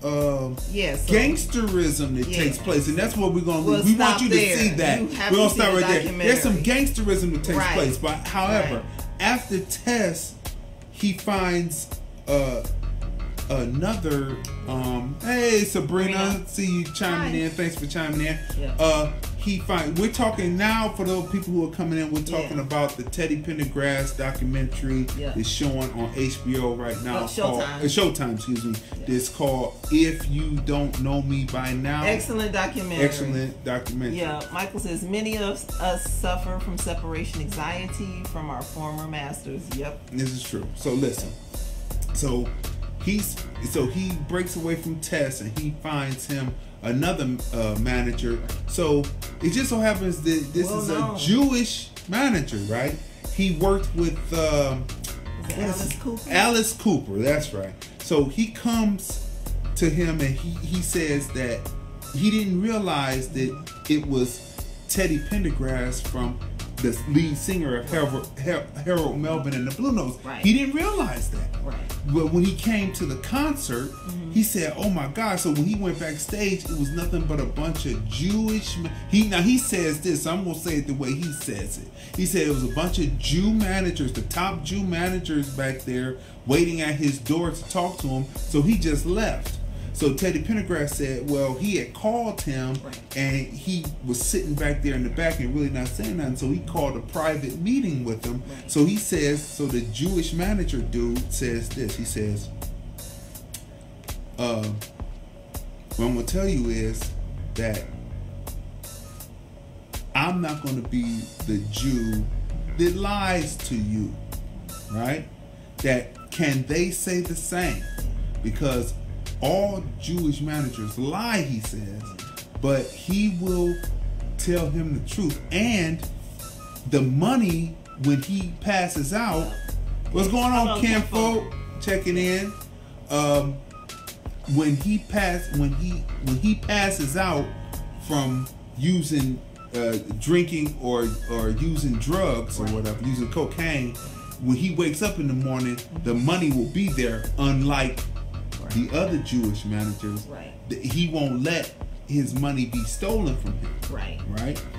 gangsterism that takes place, and that's what we're going to do. We want you to see that. We're going to start right there. There's some gangsterism that takes place, but however, after Tess, he finds another hey Sabrina, see you chiming in. Thanks for chiming in. We're talking now, for those people who are coming in, we're talking about the Teddy Pendergrass documentary that's showing on HBO right now. Showtime, excuse me. It's called If You Don't Know Me By Now. Excellent documentary. Yeah, Michael says many of us suffer from separation anxiety from our former masters. Yep. This is true. So listen. So he breaks away from Tess and he finds him another manager. So it just so happens that this is a Jewish manager, right? He worked with Alice Cooper. That's right. So he comes to him and he says that he didn't realize that it was Teddy Pendergrass from the lead singer of Harold Melvin and the Blue Notes. He didn't realize that. But when he came to the concert, he said, "Oh my God!" So when he went backstage, it was nothing but a bunch of Jewish. He says this. I'm gonna say it the way he says it. He said it was a bunch of Jew managers, the top Jew managers back there, waiting at his door to talk to him. So he just left. So Teddy Pendergrass said, well, he had called him and he was sitting back there in the back and really not saying nothing. So he called a private meeting with him. So he says, so the Jewish manager dude says this. He says, what I'm going to tell you is that I'm not going to be the Jew that lies to you, right? That can they say the same? Because all Jewish managers lie, he says, but he will tell him the truth. And the money, when he passes out, what's going on, Kenfolk? Checking in. When he passes out from using drinking or using drugs or whatever, using cocaine, when he wakes up in the morning, the money will be there. Unlike the other Jewish managers, he won't let his money be stolen from him. Right.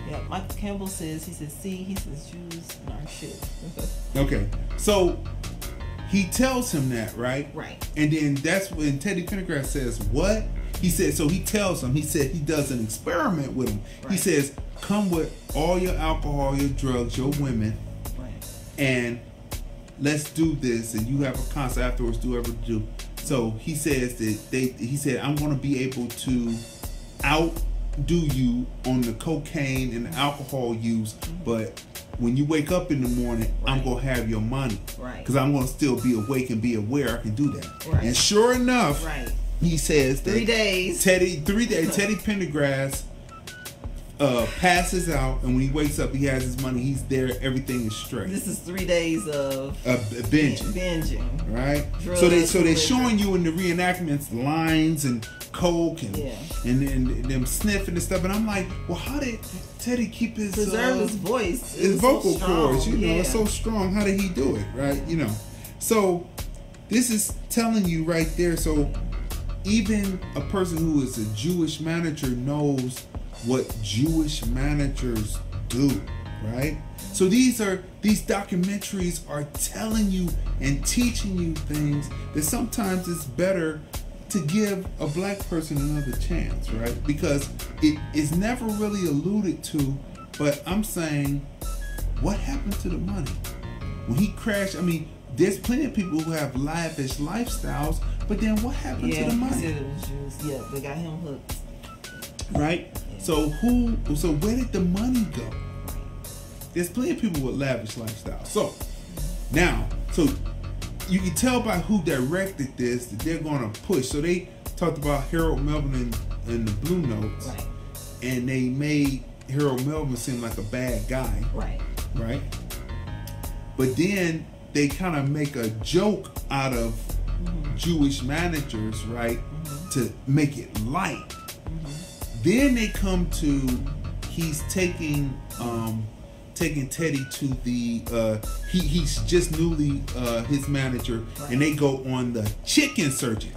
Yeah. Michael Campbell says, he says Jews in our shit. Okay. So he tells him that, right? Right. And then that's when Teddy Pendergrass says, what? He said, so he tells him, he said he does an experiment with him. Right. He says, come with all your alcohol, your drugs, your women, and let's do this. And you have a concert afterwards, do whatever you do. So he says that he said, I'm going to be able to outdo you on the cocaine and the alcohol use, but when you wake up in the morning, I'm going to have your money. Because I'm going to still be awake and be aware I can do that. And sure enough, he says that 3 days. Teddy Pendergrass passes out, and when he wakes up, he has his money. He's there. Everything is straight. This is 3 days of binging, right? Drugs, so they're showing you in the reenactments lines and coke and them sniffing and stuff. And I'm like, well, how did Teddy keep his preserve his voice, his vocal cords? You know, it's so strong. How did he do it, right? You know, so this is telling you right there. So even a person who is a Jewish manager knows what Jewish managers do, right? So these documentaries are telling you and teaching you things that sometimes it's better to give a black person another chance, right? Because it is never really alluded to, but I'm saying, what happened to the money? When he crashed, I mean, there's plenty of people who have lavish lifestyles, but then what happened to the money? He said it was Jews. Yeah, they got him hooked. Right? Yeah. So where did the money go? There's plenty of people with lavish lifestyles. So now, you can tell by who directed this that they're going to push. So they talked about Harold Melvin in the Blue Notes, and they made Harold Melvin seem like a bad guy, right? But then they kind of make a joke out of Jewish managers, right, to make it light. Then they come to, he's taking Teddy to the he's just newly his manager, and they go on the chicken circuit,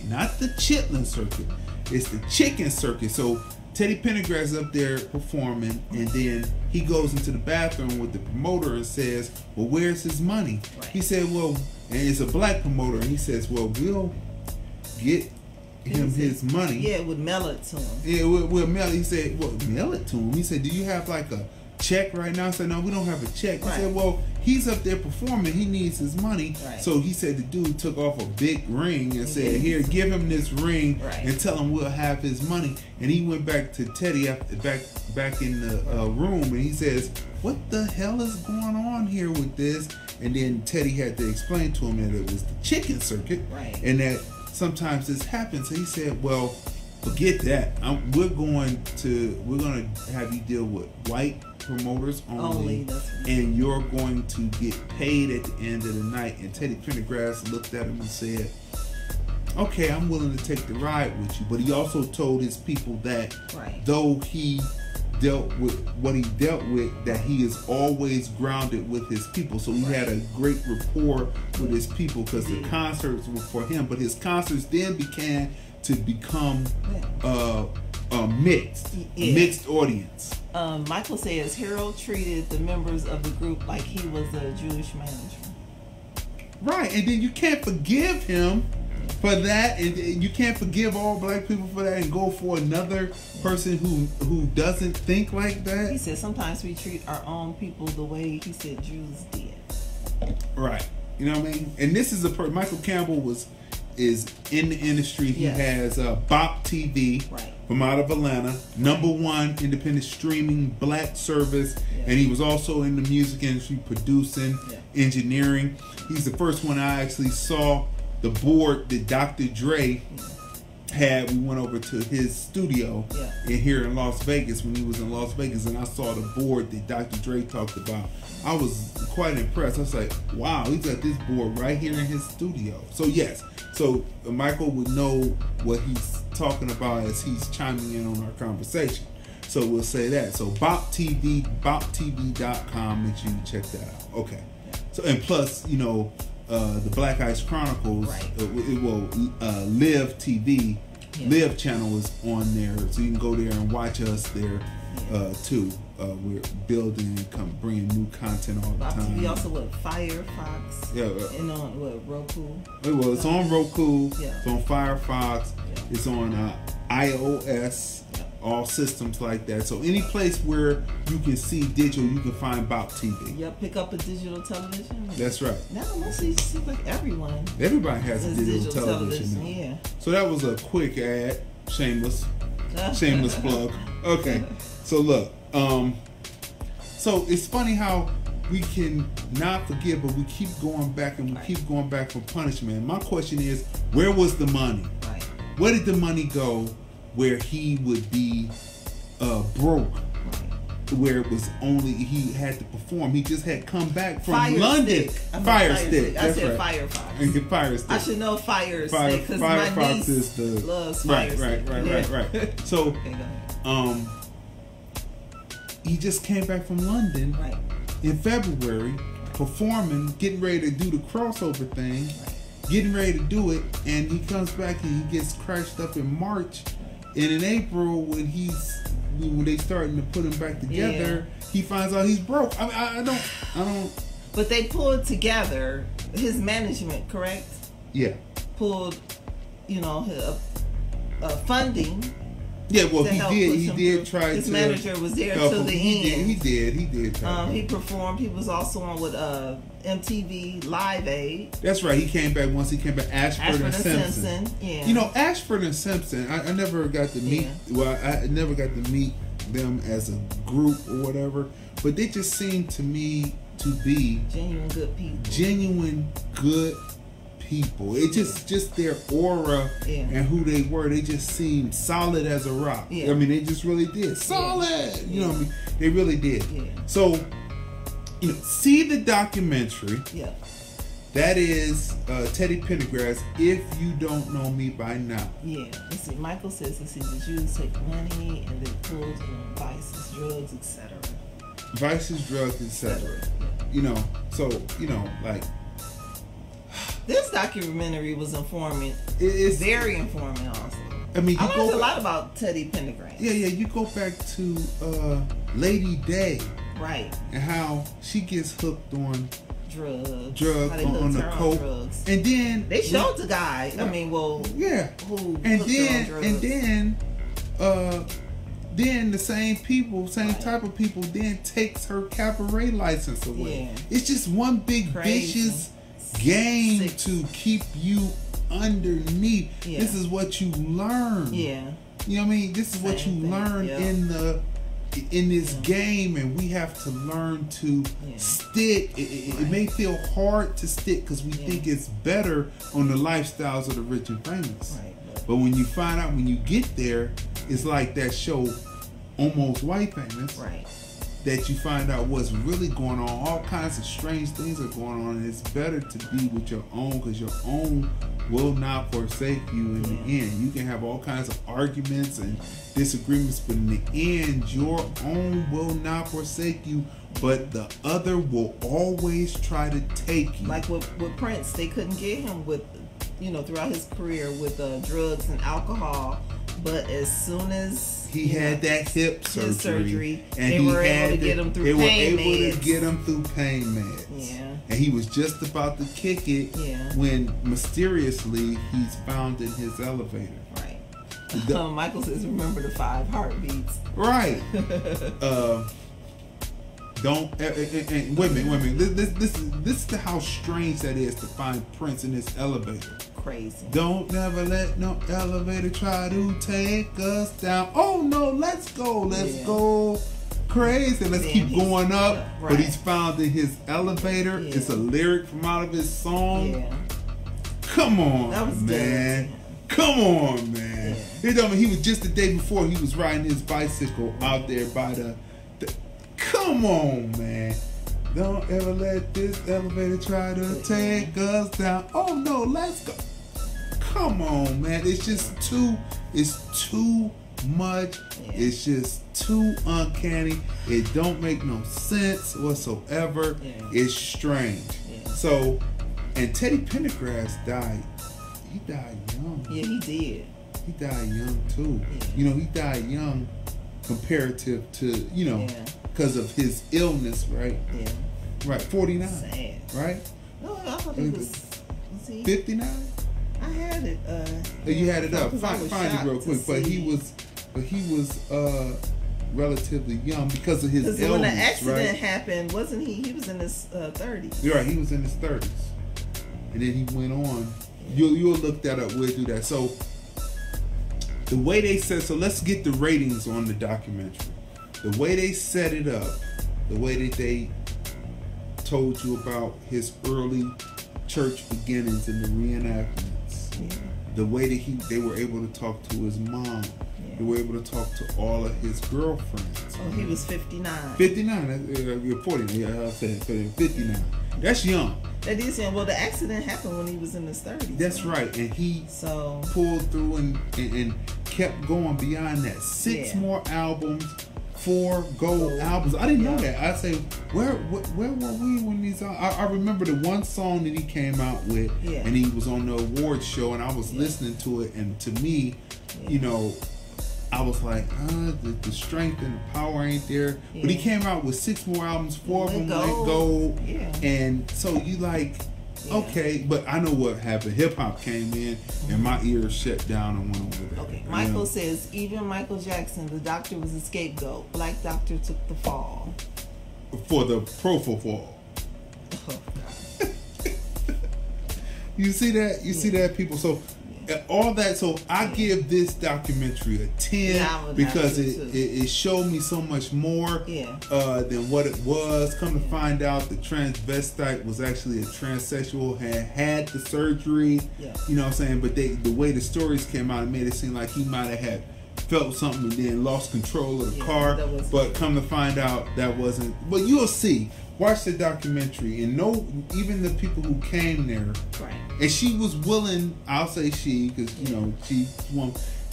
not the chitlin circuit. It's the chicken circuit. So Teddy Pendergrass is up there performing, and then he goes into the bathroom with the promoter and says, well, where's his money? He said, well, and it's a black promoter, and he says, well, we'll get him his money. Yeah, we'll mail it to him. Yeah, we'll mail it. He said, well, mail it to him. He said, do you have like a check right now? I said, no, we don't have a check. He said, well, he's up there performing. He needs his money. So he said the dude took off a big ring and said, here, give him this ring and tell him we'll have his money. And he went back to Teddy back in the room, and he says, what the hell is going on here with this? And then Teddy had to explain to him that it was the chicken circuit, and that sometimes this happens. So he said, well, forget that. We're going to have you deal with white promoters only, and you're going to get paid at the end of the night. And Teddy Pendergrass looked at him and said, okay, I'm willing to take the ride with you. But he also told his people that though he dealt with what he dealt with, that he is always grounded with his people. So he had a great rapport with his people, because the concerts were for him, but his concerts then began to become a mixed audience. Michael says Harold treated the members of the group like he was a Jewish manager. Right, and then you can't forgive him for that, and you can't forgive all black people for that, and go for another person who doesn't think like that. He said sometimes we treat our own people the way he said Jews did. Right, you know what I mean? And this is Michael Campbell is in the industry. He has Bop TV from out of Atlanta, #1 independent streaming black service, and he was also in the music industry, producing, engineering. He's the first one I actually saw the board that Dr. Dre we went over to his studio here in Las Vegas when he was in Las Vegas, and I saw the board that Dr. Dre talked about. I was quite impressed. I was like, wow, he's got this board right here in his studio. So yes, so Michael would know what he's talking about as he's chiming in on our conversation. So we'll say that. So BopTV, BopTV.com, make sure you check that out. Okay. So, and plus, you know, the Black Ice Chronicles, Live TV, Live channel is on there, so you can go there and watch us there too. We're building and bringing new content all the time. We also with Firefox. And on Roku. Well, it's on Roku. Yeah. It's on Firefox. Yeah. It's on iOS. All systems like that. So any place where you can see digital, you can find Bop TV. Yep, pick up a digital television. That's right. Now mostly it seems like everybody has a digital television now. Yeah. So that was a quick ad, shameless plug. Okay. So look, so it's funny how we can not forget, but we keep going back and we keep going back for punishment. My question is, where was the money? Right. Where did the money go? Where he would be broke, where it was only he had to perform. He just had come back from London. Fire Stick. I said Firefox. And Fire Stick. I should know Fire Stick because my niece loves Fire Stick. Right. So, he just came back from London in February, performing, getting ready to do the crossover thing, getting ready to do it, and he comes back and he gets crashed up in March. And in April, when they starting to put him back together, he finds out he's broke. I mean, I don't. But they pulled together his management, correct? Yeah. Pulled, funding. Yeah, well, he did try to. His manager was there till the end. He did. He performed. He was also on with MTV Live Aid. That's right. He came back once. He came back. Ashford and Simpson. Yeah. You know, Ashford and Simpson. I never got to meet. Yeah. Well, I never got to meet them as a group or whatever. But they just seemed to me to be genuine good people. It just their aura and who they were. They just seemed solid as a rock. Yeah. I mean, they just really did. Solid. Yeah. You know what I mean? They really did. Yeah. So, see the documentary. Yeah. That is Teddy Pendergrass, If You Don't Know Me By Now. Yeah. Let's see. Michael says, the Jews take money and they pull vices, drugs, etc. Vices, drugs, etc. Yeah. Like... This documentary was informative. It's very informative, also. I mean, I learned a lot about Teddy Pendergrass. Yeah. You go back to Lady Day, right? And how she gets hooked on drugs on the coke, drugs. And then they showed the guy. I mean, who and then the same type of people then takes her cabaret license away. Yeah. It's just one big vicious game to keep you underneath. Yeah. This is what you learn. Yeah. You know what I mean? This is what you learn in this game, and we have to learn to stick. It may feel hard to stick because we think it's better on the lifestyles of the rich and famous. Right. But when you find out, when you get there, it's like that show, Almost White Famous. Right. That you find out what's really going on. All kinds of strange things are going on, and it's better to be with your own, because your own will not forsake you in the end. You can have all kinds of arguments and disagreements, but in the end, your own will not forsake you, but the other will always try to take you. Like with Prince, they couldn't get him with, throughout his career with drugs and alcohol, but as soon as he had that hip surgery, and they were able to get him through pain meds. Yeah. And he was just about to kick it when mysteriously he's found in his elevator. Right. Michael says, remember the 5 heartbeats. Right. Don't and wait a minute. This is how strange that is to find Prince in this elevator. Crazy. Don't never let no elevator try to take us down. Oh no, let's go crazy. Let's keep going up. Right. But he's found in his elevator. Yeah. It's a lyric from out of his song. Yeah. Come on, that was man. Come on, man. You know, he was just the day before he was riding his bicycle out there by the come on, man. Don't ever let this elevator try to take us down. Oh no, let's go. Come on, man. It's just too much. Yeah. It's just too uncanny. It don't make no sense whatsoever. Yeah. It's strange. Yeah. So, and Teddy Pendergrass died. He died young. Yeah, he did. He died young too. Yeah. You know, he died young comparative to, you know, because of his illness, right? Yeah. Right, 49. Sad. Right? No, I thought he was 59? I had it. You had it up. Find it real quick. But he was relatively young because of his illness. Because when the accident happened, wasn't he? He was in his 30s. You're right. He was in his 30s, and then he went on. You'll look that up. We'll do that. So the way they said. So let's get the ratings on the documentary. The way they set it up, the way that they told you about his early church beginnings and the reenactments, the way that they were able to talk to his mom, they were able to talk to all of his girlfriends. Oh, he was 59. 59. You're 40. Yeah, I said 59. That's young. That is young. Well, the accident happened when he was in his 30s. That's right, and he pulled through and kept going beyond that. 6 more albums. 4 gold albums. I didn't know that. I say, where were we when these? I remember the one song that he came out with, and he was on the awards show, and I was listening to it, and to me, you know, I was like, the strength and the power ain't there. But he came out with 6 more albums, 4 of them went gold, and so you like. Okay, but I know what happened. Hip hop came in, and my ears shut down and went over there. Okay, Michael says even Michael Jackson, the doctor was a scapegoat. Black doctor took the fall for the propofol. Oh, God. You see that? You see that, people? So all that. So I give this documentary a 10 because it showed me so much more than what it was. Come to find out, the transvestite was actually a transsexual, had the surgery. You know what I'm saying? But the way the stories came out, it made it seem like he might have had felt something and then lost control of the car. But come to find out, that wasn't. But you'll see. Watch the documentary and know even the people who came there. Right. And she was willing. I'll say she, because you know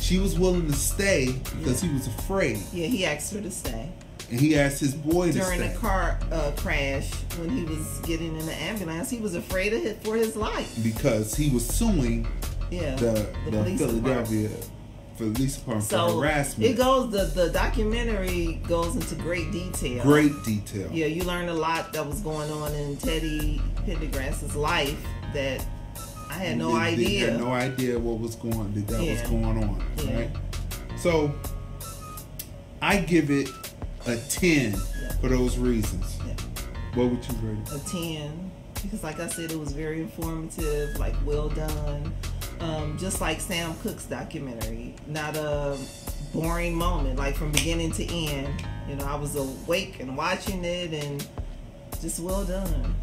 she was willing to stay because he was afraid. Yeah, he asked her to stay. And he asked his boy to stay. During the car crash, when he was getting in the ambulance, he was afraid for his life. Because he was suing the Philadelphia police department for harassment. It goes. The documentary goes into great detail. Great detail. Yeah, you learn a lot that was going on in Teddy Pendergrass's life that I had no idea. Had no idea what was going on. Was going on. Right. So I give it a 10 for those reasons. Yeah. What would you rate it? A 10 because, like I said, it was very informative. Like, well done. Just like Sam Cooke's documentary, not a boring moment, like from beginning to end. You know, I was awake and watching it, and just well done.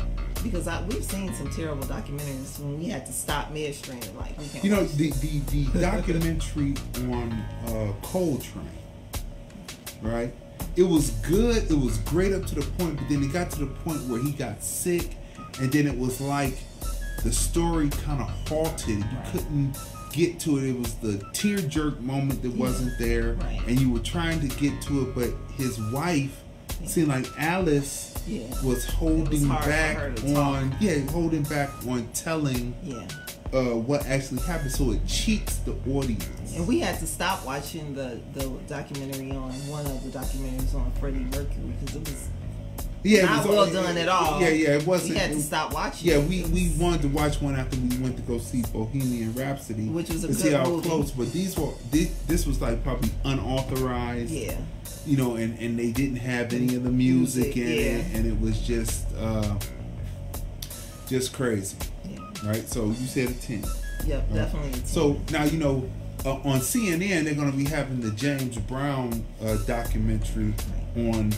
Because we've seen some terrible documentaries when we had to stop midstream. Like, we can't. You know, the documentary on Coltrane, right? It was good. It was great up to the point, but then it got to the point where he got sick, and then it was like the story kind of halted. You couldn't get to it. It was the tear jerk moment that wasn't there, and you were trying to get to it, but his wife seemed like Alice was holding back on telling what actually happened, so it cheats the audience. And we had to stop watching the documentary on one of the documentaries on Freddie Mercury because it was not well done at all. It wasn't. We had to stop watching. Yeah, we wanted to watch one after we went to go see Bohemian Rhapsody, which was a good movie. See how close, but this was like probably unauthorized. Yeah. You know, and they didn't have any of the music in it, and it was just crazy. Yeah. Right? So you said a 10. Yep, definitely a 10. So now, you know, on CNN, they're going to be having the James Brown documentary on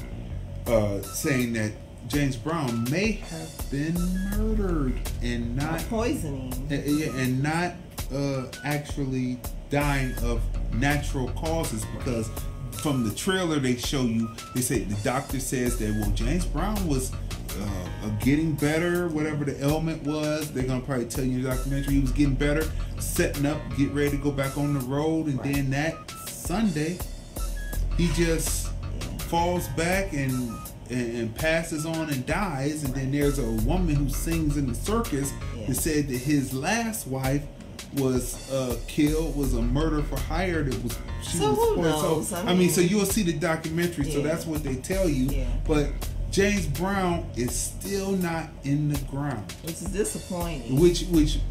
saying that James Brown may have been murdered and not poisoning. And not actually dying of natural causes, because from the trailer they show you, they say the doctor says that, well, James Brown was getting better, whatever the ailment was. They're gonna probably tell you in the documentary he was getting better, setting up, get ready to go back on the road, and then that Sunday he just falls back and passes on and dies. And then there's a woman who sings in the circus that said that his last wife was killed, was a murder for hire. That was who knows? So, I mean, so you'll see the documentary. So that's what they tell you. But James Brown is still not in the ground, which is disappointing. Which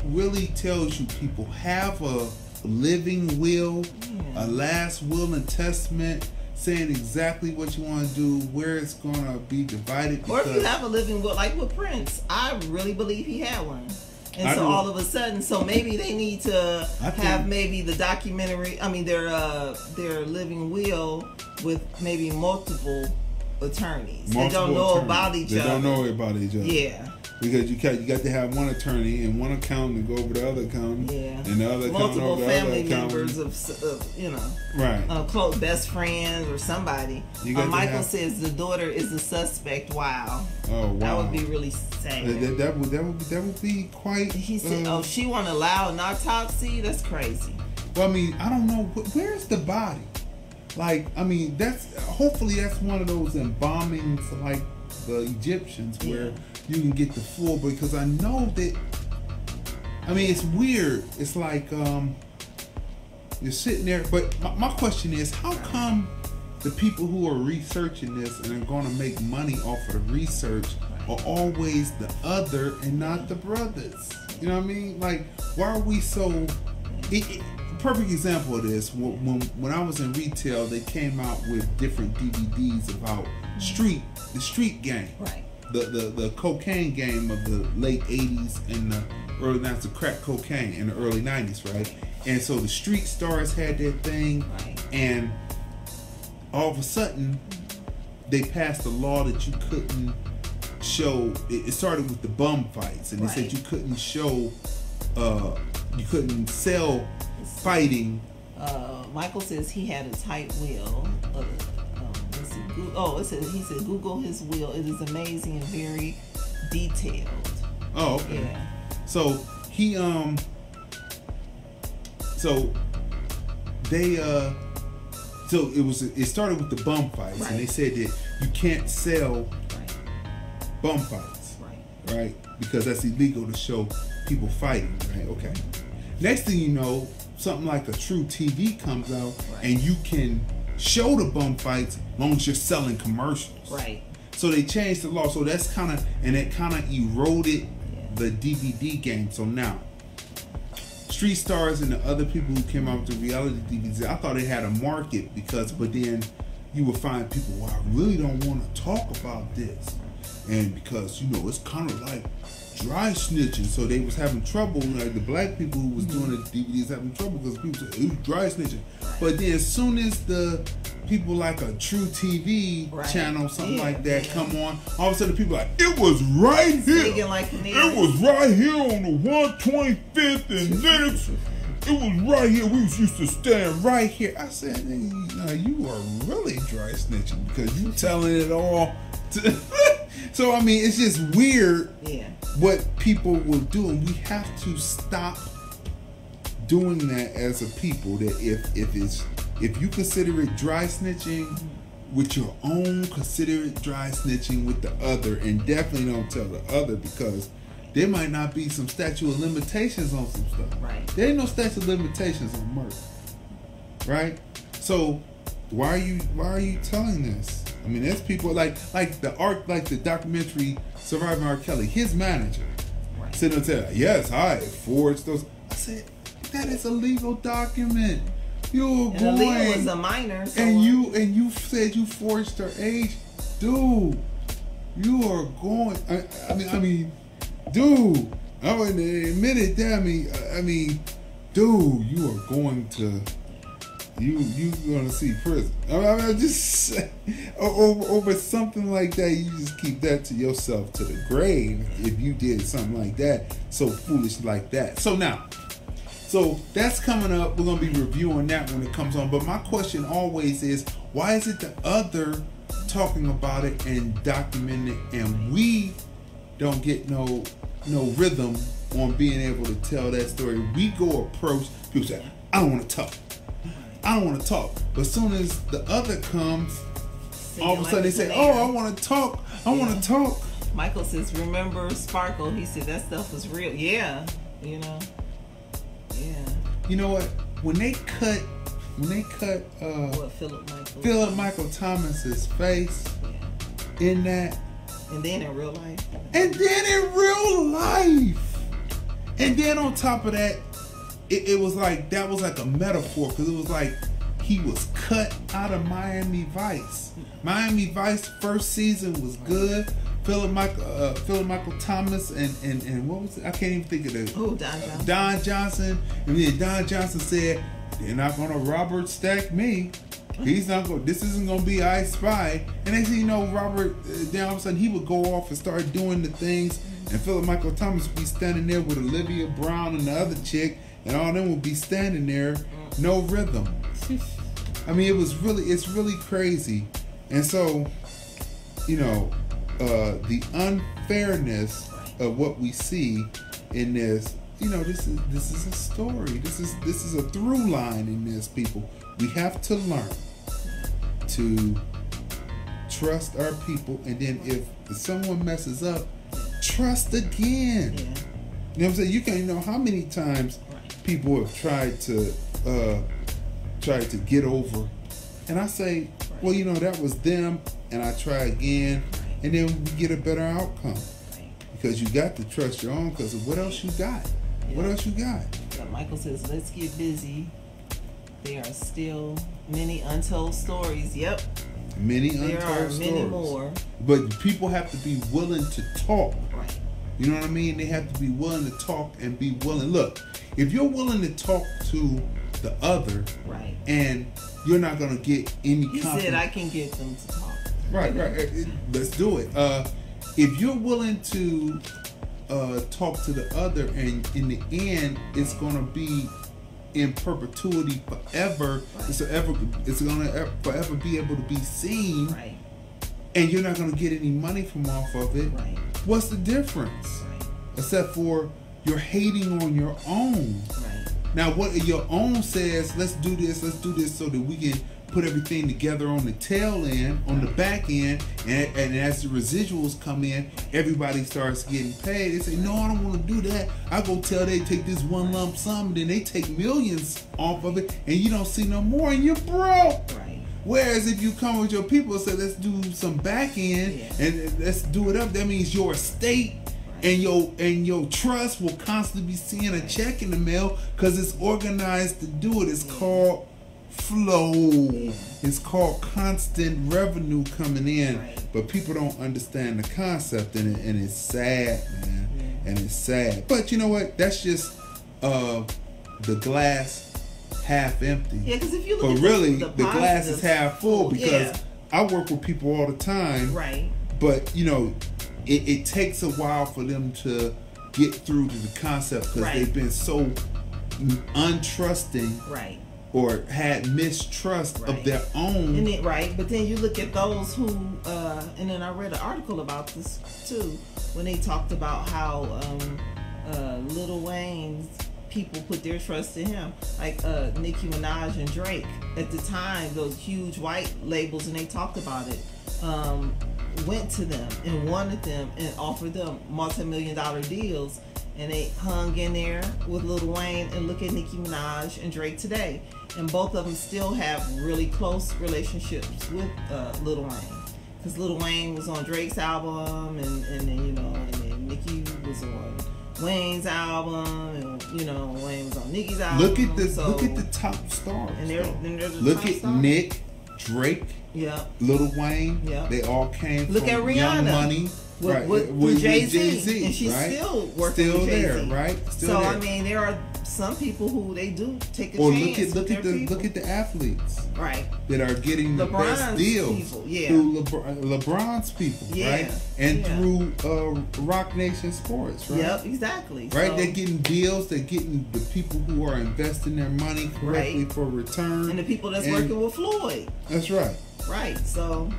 really tells you people have a living will, a last will and testament, saying exactly what you want to do, where it's gonna be divided. Or if you have a living will, like with Prince, I really believe he had one. And so all of a sudden, so maybe they need to have maybe the documentary, I mean their living will with maybe multiple attorneys. They don't know about each other. They don't know about each other. Yeah. Because you got to have one attorney and one accountant to go over the other accountant. Yeah. And the other multiple family members of you know. Right. Close best friends or somebody. Michael says the daughter is the suspect. Wow. Oh wow. That would be really sad. That would be quite. He said, she won't allow an autopsy. That's crazy. Well, I mean, I don't know. Where's the body? Like, I mean, hopefully that's one of those embalmings like the Egyptians where you can get the full, because I know that, I mean, it's weird. It's like you're sitting there, but my question is, how come the people who are researching this and are going to make money off of the research are always the other and not the brothers? You know what I mean? Like, why are we so... Perfect example of this, when I was in retail, they came out with different DVDs about the street game, the cocaine game of the late 80s and the early 90s, the crack cocaine in the early 90s, right? And so the street stars had their thing, and all of a sudden they passed a law that you couldn't show. It started with the bum fights, and they said you couldn't show, you couldn't sell fighting. Michael says he had a tight will. He said Google his will. It is amazing and very detailed. Oh, okay. Yeah. So he so they so it started with the bum fights, and they said that you can't sell bum fights, right? Because that's illegal to show people fighting, right? Okay. Next thing you know, something like a True TV comes out, and you can show the bum fights as long as you're selling commercials. Right. So they changed the law. So that's kind of eroded the DVD game. So now, Street Stars and the other people who came out with the reality DVDs, I thought they had a market but then you would find people, well, I really don't want to talk about this. And because, it's kind of like dry snitching, so they was having trouble. Like the black people who was doing the DVDs having trouble because people said it was dry snitching. But then as soon as the people like a True TV channel, something like that, come on, all of a sudden people are like, it was right here. It was right here on the 125th and Linux. It was right here. We used to stand right here. I said, you are really dry snitching because you telling it all. So I mean, it's just weird what people will do, and we have to stop doing that as a people. That if you consider it dry snitching with your own, consider it dry snitching with the other, and definitely don't tell the other, because there might not be some statute of limitations on some stuff. Right. There ain't no statute of limitations on murder. Right? So why are you telling this? I mean, there's people like the documentary Surviving R. Kelly, his manager sitting there telling, yes, I forged those. I said, that is a legal document. You're going. Illegal was a minor. So and you said you forged her age, dude. You are going. I mean, dude. I wouldn't admit it. I mean, dude, you are going to. You gonna see prison. I just over something like that, you just keep that to yourself to the grave if you did something like that, so foolish like that. So So that's coming up. We're gonna be reviewing that when it comes on. But my question always is, why is it the other talking about it and documenting it, and we don't get no rhythm on being able to tell that story? We go approach people say, I don't want to talk. I don't want to talk. But as soon as the other comes, all of a sudden they say, oh, I want to talk. I want to talk. Michael says, remember Sparkle? He said that stuff was real. Yeah, you know. Yeah. You know what? When they cut Philip Michael Thomas's face in that, and then in real life. And then on top of that, it was like, that was like a metaphor, because it was like he was cut out of Miami Vice. Miami Vice first season was good. Philip Michael Thomas and what was it? I can't even think of it. Oh, Don Johnson. Don Johnson. And then Don Johnson said, they're not gonna Robert Stack me. He's not going. This isn't gonna be I Spy. And they say, Robert. Then all of a sudden he would go off and start doing the things, and Philip Michael Thomas would be standing there with Olivia Brown and the other chick, and all of them would be standing there, no rhythm. I mean, it's really crazy. And so, the unfairness of what we see in this. This is a story. This is a through line in this, people. We have to learn to trust our people, and then if someone messes up, trust again. You know what I'm saying? You can't know how many times people have tried to get over, and I say, well, that was them, and I try again, and then we get a better outcome, because you got to trust your own. Because what else you got? What else you got? Michael says, let's get busy. There are still many untold stories. Yep. Many untold stories. There are many more. But people have to be willing to talk. Right. You know what I mean? They have to be willing to talk and be willing. Look, if you're willing to talk to the other, right, and you're not going to get any He said, I can get them to talk. Right. Let's do it. If you're willing to talk to the other, and in the end it's gonna be in perpetuity forever. Right. It's gonna forever be able to be seen, right, and you're not gonna get any money from off of it. Right. What's the difference? Right. Except for you're hating on your own. Right. Now what your own says, let's do this so that we can put everything together on the tail end, on the back end, and as the residuals come in, everybody starts getting paid. They say, no, I don't want to do that. I go tell they take this one lump sum, then they take millions off of it, and you don't see no more, and you're broke. Right. Whereas if you come with your people and say, let's do some back end, and let's do it up, that means your estate and your trust will constantly be seeing a check in the mail, because it's organized to do it. It's called flow. It's called constant revenue coming in. Right. But people don't understand the concept, and it's sad, man. And it's sad. But you know what? That's just the glass half empty. Yeah, because if you look but really the glass is half full, because I work with people all the time. Right. But it takes a while for them to get through to the concept, because they've been so untrusting. Right. Or had mistrust of their own. And but then you look at those who, and then I read an article about this too, when they talked about how Lil Wayne's people put their trust in him. Like Nicki Minaj and Drake, at the time, those huge white labels, and they talked about it, went to them and wanted them and offered them multi-million-dollar deals. And they hung in there with Lil Wayne, and look at Nicki Minaj and Drake today. And both of them still have really close relationships with Lil Wayne. Because Lil Wayne was on Drake's album, and then Nicki was on Wayne's album, and Wayne was on Nicki's album. Look at the top stars. And they're the look top at stars. Nick, Drake, Lil Wayne. They all came look from at Rihanna. Young Money. With Jay-Z, and she's still working with Jay-Z. Still there, right? I mean, there are some people who they do take a or chance. look at the athletes, right, that are getting the best deals through LeBron's people, right, and through Rock Nation Sports, right? Yep, exactly. Right, so, they're getting deals. They're getting the people who are investing their money correctly for return, and the people that's working with Floyd. That's right. Right, so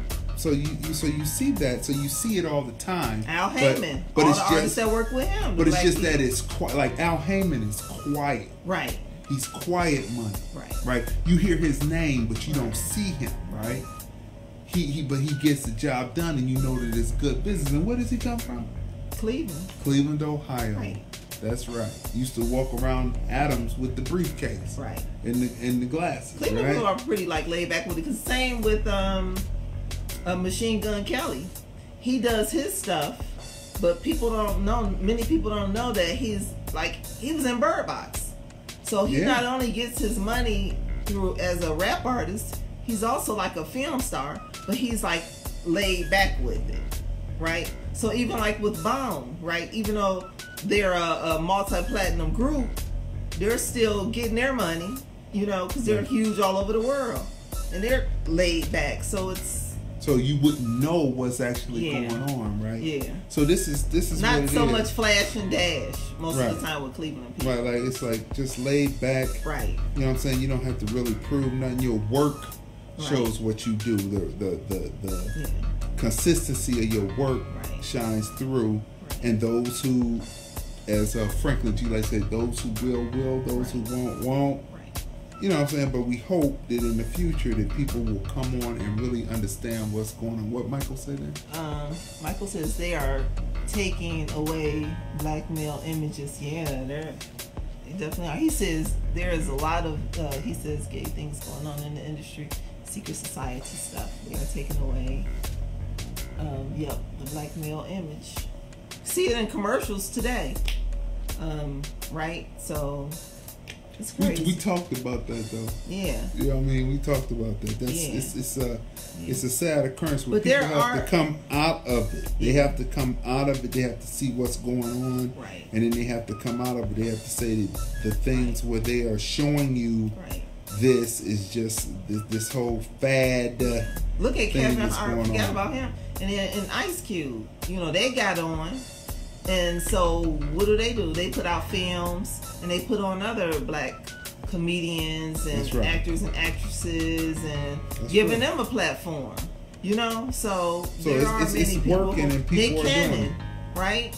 you see that, so you see it all the time. Al Heyman, but all it's the just, artists that work with him. But it's just that it's like Al Heyman is quiet. Right. He's quiet money. Right. Right. You hear his name, but you don't see him. Right. But he gets the job done, and you know that it's good business. And where does he come from? Cleveland, Ohio. Right. That's right. Used to walk around Adams with the briefcase. Right. And the glasses. Cleveland right? people are pretty like laid back with it. Cause same with Machine Gun Kelly. He does his stuff, but people don't know. Many people don't know that he was in Bird Box. So he not only gets his money through as a rap artist, he's also like a film star, but he's like laid back with it, right? So even like with Bone, right? Even though they're a multi-platinum group, they're still getting their money, because they're huge all over the world, and they're laid back. So you wouldn't know what's actually going on, right? Yeah. So this is not what it so is. much flash and dash most of the time with Cleveland people. Right, like it's like just laid back. Right. You know what I'm saying? You don't have to really prove nothing. Your work shows what you do. The consistency of your work shines through, and those who, as Franklin G. like said, those who will, those who won't. You know what I'm saying? But we hope that in the future that people will come on and really understand what's going on. What Michael said there? Michael says they are taking away black male images. Yeah, they definitely are. He says there is a lot of, gay things going on in the industry. Secret society stuff. They are taking away, the black male image. See it in commercials today. Right? So... it's crazy. We talked about that though. Yeah. You know what I mean? We talked about that. It's a sad occurrence where people have to come out of it. They have to come out of it. They have to see what's going on. Right. And then they have to come out of it. They have to say that the things where they are showing you this is just this whole fad. Look at Kevin Hart. Forgot on. about him. And then in Ice Cube, they got on. And so what do? They put out films and they put on other black comedians and actors and actresses and giving them a platform. So there are many people. And people Nick Cannon, right?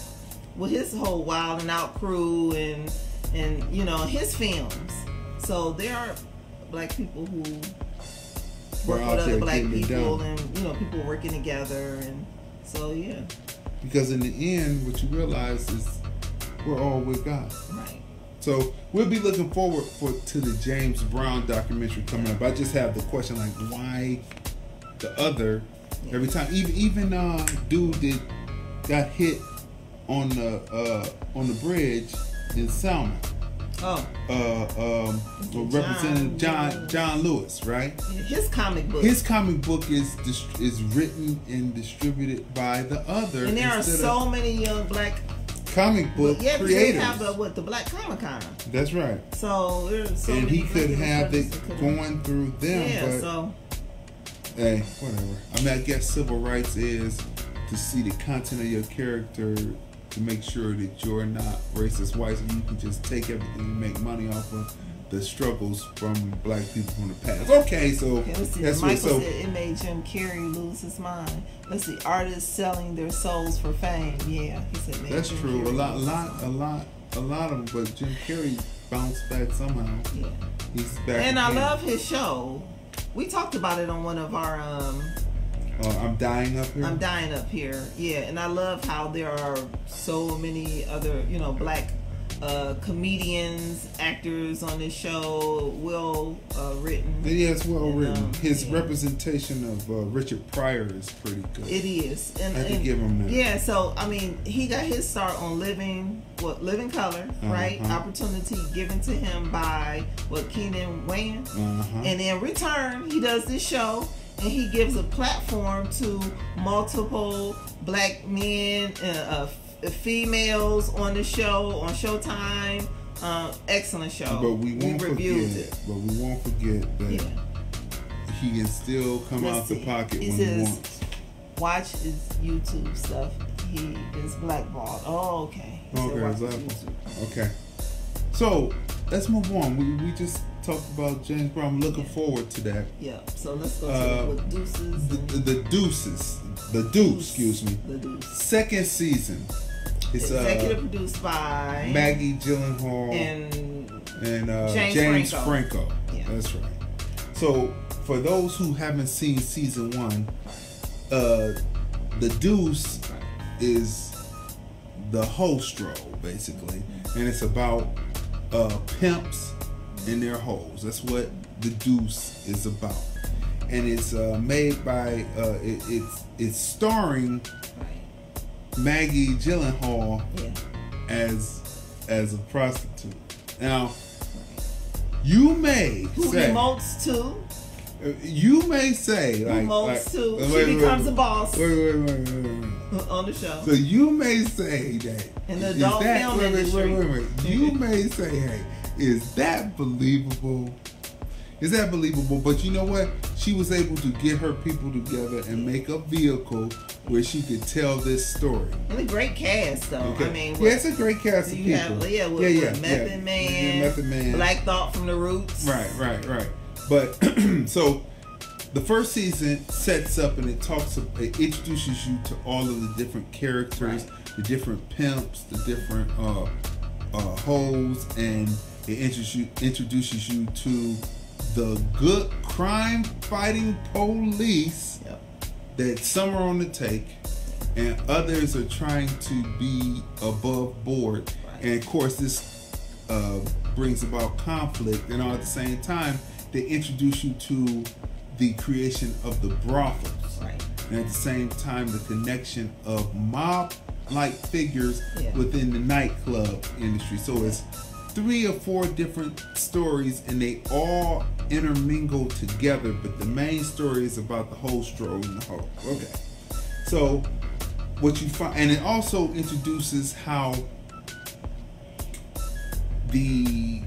With his whole Wild and Out crew and his films. So there are black people who work with other black people and people working together, and so because in the end, what you realize is we're all with God. Right. So we'll be looking forward to the James Brown documentary coming up. I just have the question, like, why the other every time? Even dude that got hit on the bridge in Selma. Representative John Lewis, right? His comic book. His comic book is written and distributed by the other. And there are so many young black comic book creators. They have the Black Comic-Con. That's right. So there's so many. And he could have it going through them. Yeah. But, so. Hey, whatever. I mean, I guess civil rights is to see the content of your character, to make sure that you're not racist white, and you can just take everything and make money off of the struggles from black people from the past. Okay, so that's Michael said it made Jim Carrey lose his mind. Let's see, artists selling their souls for fame. Yeah, he said that's Jim true. Carrey A lot of them, but Jim Carrey bounced back somehow. Yeah, he's back. And again. I love his show. We talked about it on one of our I'm Dying Up Here. I'm Dying Up Here. Yeah, and I love how there are so many other, black comedians, actors on this show. Well written. Yeah, it's well written. His representation of Richard Pryor is pretty good. It is. And, I have to give him that. Yeah, so I mean, he got his start on Living Color, right? Opportunity given to him by Keenan Wayne. And in return, he does this show. And he gives a platform to multiple black men, females on the show, on Showtime, Excellent show. But we won't reviewed forget. it. But we won't forget that he can still come out the pocket when he wants. Watch his YouTube stuff. He is blackballed. Oh, okay. Okay. So let's move on. We just talked about James Brown. I'm looking forward to that. Yeah. So let's go to Deuces. The Deuces. The Deuce. Excuse me. The Deuce. Second season. It's executive produced by Maggie Gyllenhaal and James Franco. Yeah. That's right. So for those who haven't seen season 1, the Deuce is the host role basically, and it's about pimps and their hoes. That's what the Deuce is about, and it's made by it's starring Maggie Gyllenhaal as a prostitute. Now, you may who say, emotes too. You may say, who emotes too. She becomes a boss. Wait. On the show. So you may say that in the adult film industry. Wait. You may say, hey, is that believable? Is that believable? But you know what? She was able to get her people together and make a vehicle where she could tell this story. And a great cast, though. Okay. I mean, it's a great cast of people. With Method Man, Black Thought from the Roots. Right. But so the first season sets up and it introduces you to all of the different characters, the different pimps, the different hoes, and it introduces you to the good crime fighting police that some are on the take and others are trying to be above board. And of course this brings about conflict, and all at the same time they introduce you to the creation of the brothels, and at the same time the connection of mob-like figures within the nightclub industry. So it's 3 or 4 different stories, and they all intermingle together, but the main story is about the host role and the hoe. Okay. So what you find, and it also introduces how the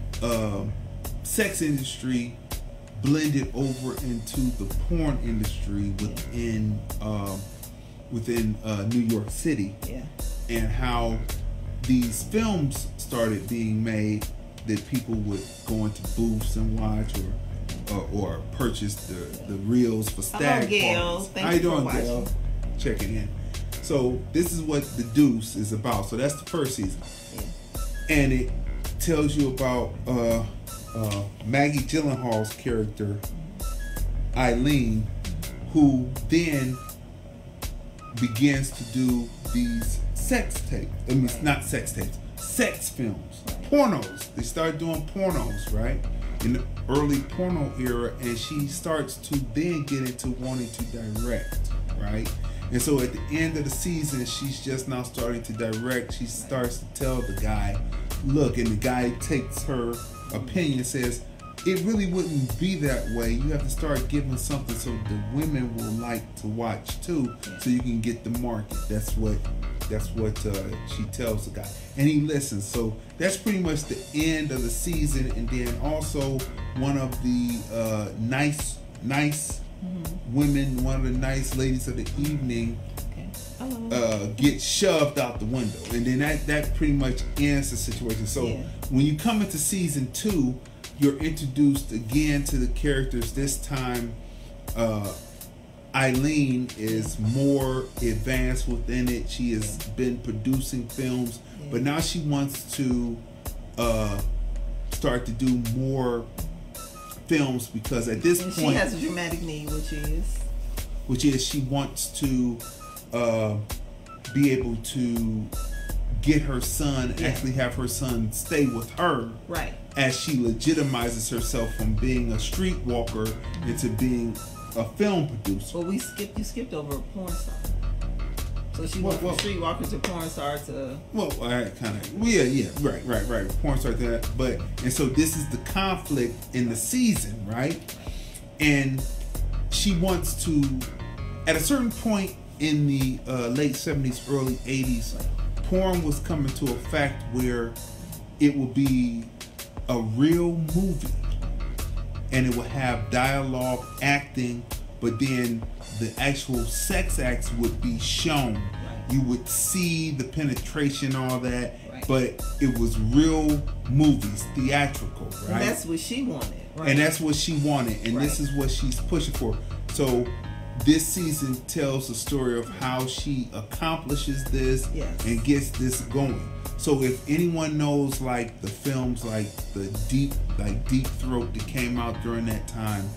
sex industry blended over into the porn industry within New York City, and how these films started being made that people would go into booths and watch or purchase the reels for stag parties. How you doing, Gail? Checking in. So this is what the Deuce is about. So that's the first season, and it tells you about Maggie Gyllenhaal's character Eileen, who then begins to do these sex tapes. I mean, not sex tapes, sex films, pornos. They start doing pornos, right? In the early porno era, and she starts to then get into wanting to direct, right? And so at the end of the season, she's just now starting to direct. She starts to tell the guy, look, and the guy takes her opinion, says, it really wouldn't be that way. You have to start giving something so the women will like to watch too, so you can get the market. That's what she tells the guy, and he listens. So that's pretty much the end of the season. And then also one of the nice women, one of the nice ladies of the evening, gets shoved out the window, and then that pretty much ends the situation. So when you come into season 2, you're introduced again to the characters. This time Eileen is more advanced within it. She has been producing films, but now she wants to start to do more films, because at this point she has a dramatic need, which is she wants to be able to get her son, actually have her son stay with her, right, as she legitimizes herself from being a streetwalker into being a film producer. Well, you skipped over a porn star. So she went from streetwalker to porn star to... right, porn star to that. And so this is the conflict in the season, right? And she wants to, at a certain point in the late 70s, early 80s, porn was coming to a fact where it will be a real movie, and it will have dialogue, acting, but then the actual sex acts would be shown. Right. You would see the penetration, all that, right. But it was real movies, theatrical, right? And that's what she wanted, right? And that's what she wanted, and right. This is what she's pushing for. So this season tells the story of how she accomplishes this, yes. And gets this going. So if anyone knows like the films like the Deep Throat that came out during that time,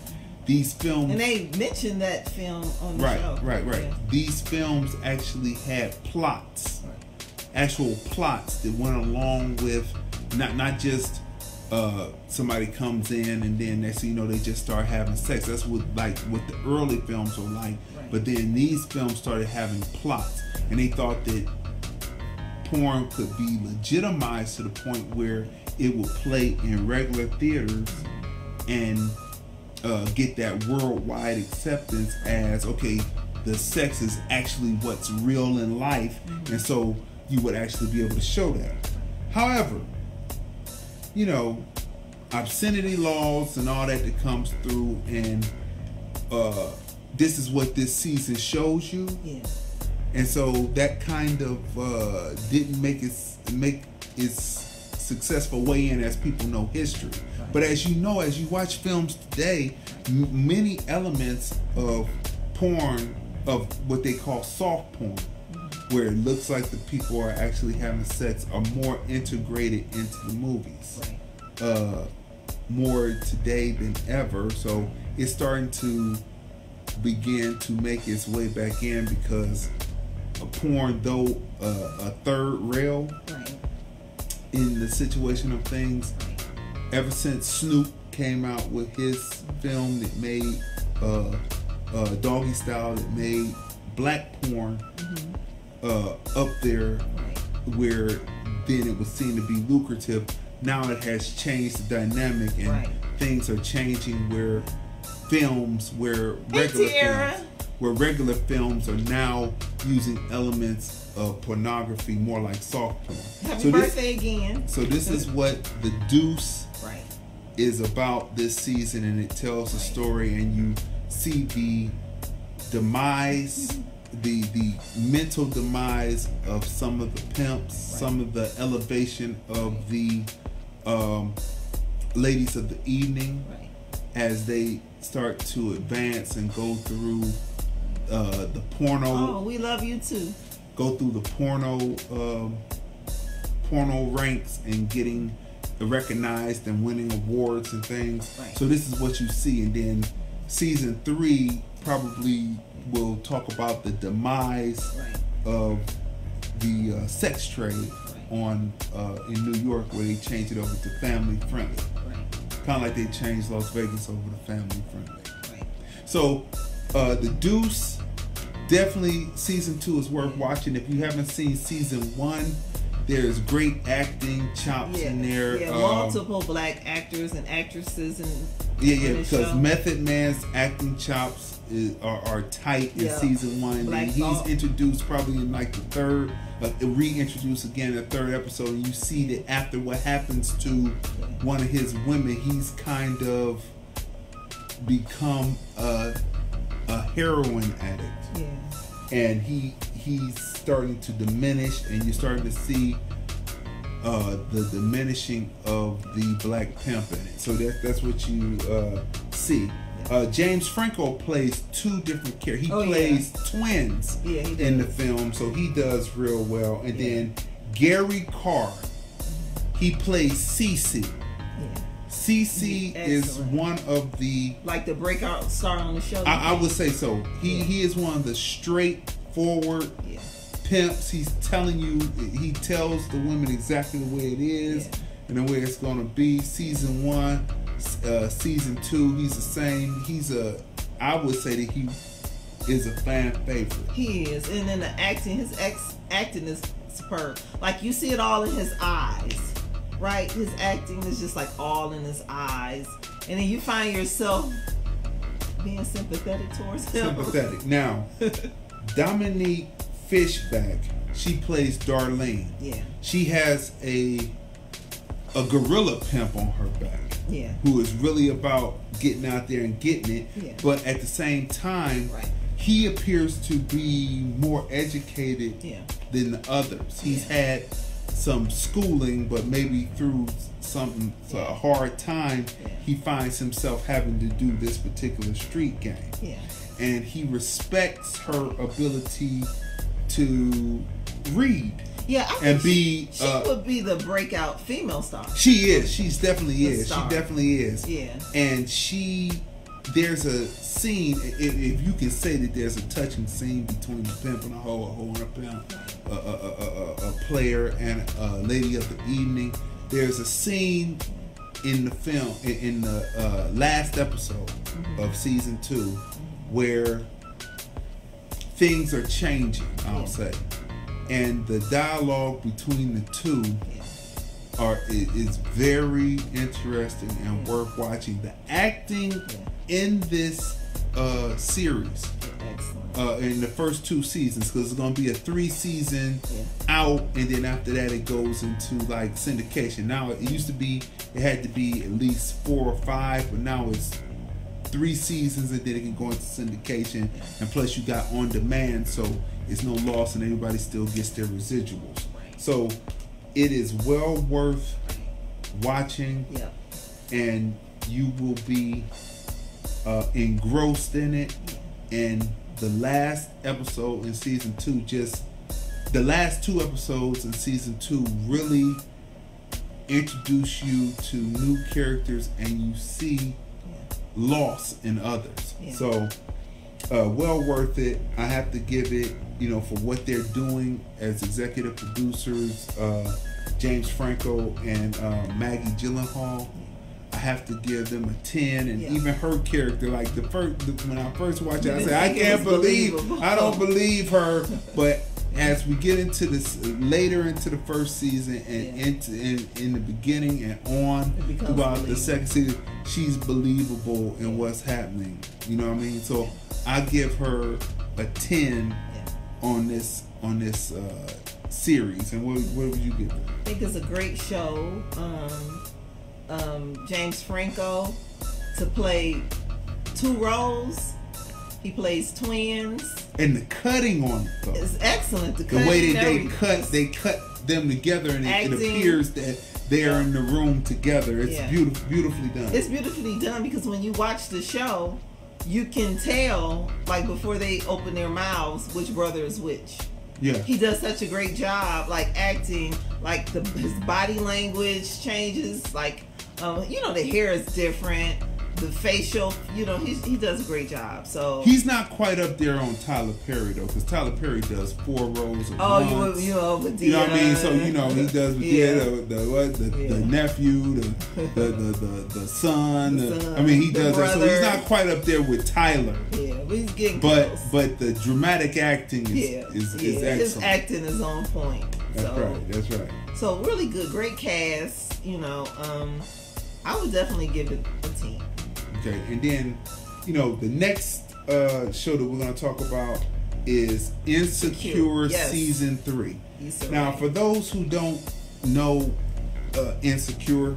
these films, and they mentioned that film on the show. Right. Yeah. These films actually had plots, actual plots that went along with not just somebody comes in and then next thing you know they just start having sex. That's what the early films were like. Right. But then these films started having plots, and they thought that porn could be legitimized to the point where it would play in regular theaters and get that worldwide acceptance as, okay, the sex is actually what's real in life, and so you would actually be able to show that. However, you know, obscenity laws and all that comes through, and this is what this season shows you. Yeah. And so that kind of didn't make its successful way in as people know history. Right. But as you know, as you watch films today, many elements of porn, of what they call soft porn, where it looks like the people are actually having sex, are more integrated into the movies. Right. More today than ever. So it's starting to begin to make its way back in, because porn, though a third rail, right. In the situation of things, right. Ever since Snoop came out with his film that made Doggy Style, that made black porn up there, right. Where then it was seen to be lucrative. Now it has changed the dynamic, and right. Things are changing where films, where regular films are now using elements of pornography, more like soft porn. Happy birthday again. So this is what the Deuce right. is about this season, and it tells right. a story, and you see the demise, the mental demise of some of the pimps, right. some of the elevation of the ladies of the evening, right. as they start to advance and go through the porno. Oh, we love you too. Go through the porno ranks and getting recognized and winning awards and things. Right. So this is what you see, and then season 3 probably will talk about the demise right. of the sex trade right. on in New York, where they changed it over to family friendly. Right. Kind of like they changed Las Vegas over to family friendly. Right. So the Deuce, definitely season 2 is worth watching. If you haven't seen season 1, there's great acting chops in there. Yeah, multiple black actors and actresses and because Method Man's acting chops are tight in season 1, and he's introduced probably in like the third, reintroduced again in the third episode, and you see that after what happens to one of his women, he's kind of become a heroin addict. Yeah. And he's starting to diminish, and you're starting to see the diminishing of the black pimp in it. So that's what you see. James Franco plays 2 different characters. He plays twins in the film, so he does real well. And then Gary Carr, he plays Cece. Cece is one of the the breakout star on the show. I would say so. He is one of the straightforward pimps. He's telling you, he tells the women exactly the way it is and the way it's going to be. Season 1, season 2, he's the same. I would say that he is a fan favorite. He is, and then the acting, his acting is superb. Like, you see it all in his eyes. Right, his acting is just like all in his eyes, and then you find yourself being sympathetic towards him. Sympathetic. Now, Dominique Fishback, she plays Darlene. Yeah. She has a a gorilla pimp on her back. Yeah. Who is really about getting out there and getting it. Yeah. But at the same time, he appears to be more educated than the others. He's had some schooling, but maybe through a hard time, he finds himself having to do this particular street game. Yeah. And he respects her ability to read. Yeah, I and think she would be the breakout female star. She is. She's definitely is. Star. She definitely is. Yeah. And there's a scene, if you can say that there's a touching scene between the pimp and a hoe and a pimp, a player and a lady of the evening. There's a scene in the film, in the last episode of season 2, where things are changing, I'll say. And the dialogue between the two is very interesting and worth watching. The acting in this series, in the first 2 seasons, because it's going to be a 3-season out, and then after that it goes into like syndication. Now it used to be it had to be at least 4 or 5, but now it's 3 seasons, and then it can go into syndication, and plus you got on demand, so it's no loss, and everybody still gets their residuals. So it is well worth watching, and you will be engrossed in it. And the last episode in season 2, the last 2 episodes in season 2 really introduce you to new characters, and you see loss in others. So well worth it. I have to give it, for what they're doing as executive producers, James Franco and Maggie Gyllenhaal. I have to give them a 10, and even her character, like when I first watched it, I said, I don't believe her, but as we get into this later into the first season and in the beginning and on throughout the second season, she's believable in what's happening. You know what I mean? So I give her a 10 on this series. And what would you give it? I think it's a great show. James Franco to play 2 roles. He plays twins. And the cutting on it, though, is excellent. The way that they cut them together, and it appears that they are in the room together. It's beautifully done. It's beautifully done, because when you watch the show, you can tell, like, before they open their mouths, which brother is which. Yeah. He does such a great job, like, acting, like his body language changes, like, the hair is different, the facial, he does a great job. So he's not quite up there on Tyler Perry, though, because Tyler Perry does 4 roles at once. You know what I mean? So he does the nephew, the son. He does that. So he's not quite up there with Tyler. Yeah, but he's getting close. But the dramatic acting is excellent. His acting is on point. That's right. So really good, great cast. I would definitely give it a 10. Okay, and then, the next show that we're going to talk about is Insecure Season 3. Now, for those who don't know Insecure.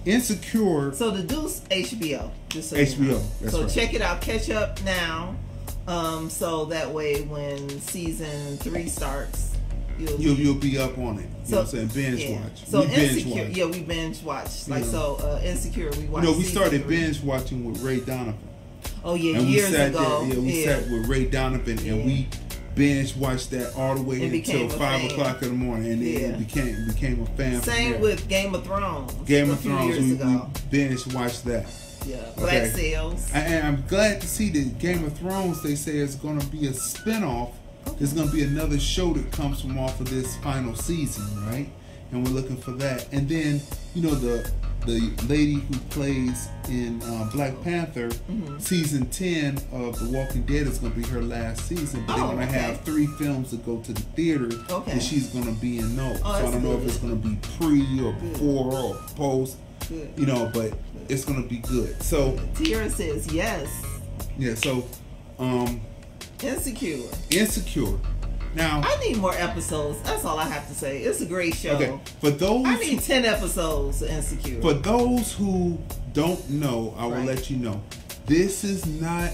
So the Deuce HBO. Just so HBO, that's right. Check it out. Catch up now. So that way when season 3 starts, you'll be up on it. You know what I'm saying? Binge watch. So Insecure, we binge watch. Insecure, we watched. We started binge watching with Ray Donovan. Oh yeah, and years ago. We sat with Ray Donovan and we binge watched that all the way until 5 o'clock in the morning, and it became a fan. Same with Game of Thrones. We binge watched that. Yeah, Black Sails. And I'm glad to see that Game of Thrones, they say, is going to be a spinoff. There's going to be another show that comes from off of this final season, right? And we're looking for that. And then, the lady who plays in Black Panther, season 10 of The Walking Dead is going to be her last season. But they're going to have 3 films that go to the theater, and she's going to be in those. So I don't know if it's going to be pre or before or post, but it's going to be good. So Tierra says yes. Yeah, so... Insecure. Now, I need more episodes. That's all I have to say. It's a great show. Okay, for those I need 10 episodes of Insecure. For those who don't know, I will let you know. This is not,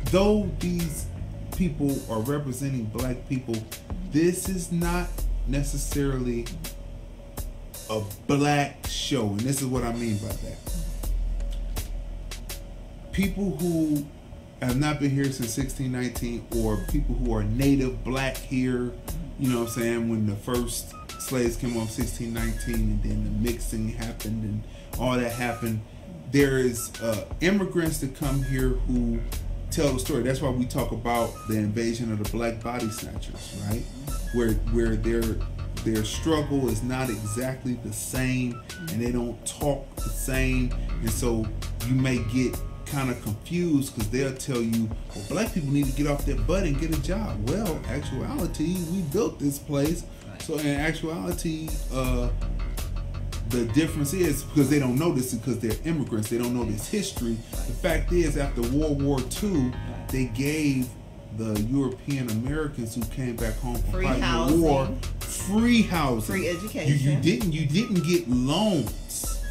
though these people are representing black people, this is not necessarily a black show, and this is what I mean by that. People who have not been here since 1619, or people who are native black here, you know what I'm saying, when the first slaves came on 1619 and then the mixing happened and all that happened, there is immigrants that come here who tell the story. That's why we talk about the invasion of the black body snatchers, right? Where their struggle is not exactly the same, and they don't talk the same, and so you may get kind of confused because they'll tell you, well, black people need to get off their butt and get a job. Well, actuality, we built this place. So in actuality, the difference is, because they don't know this, because they're immigrants, they don't know this history. The fact is, after World War II, they gave the European Americans who came back home from fighting the war free housing, free education. You didn't get loans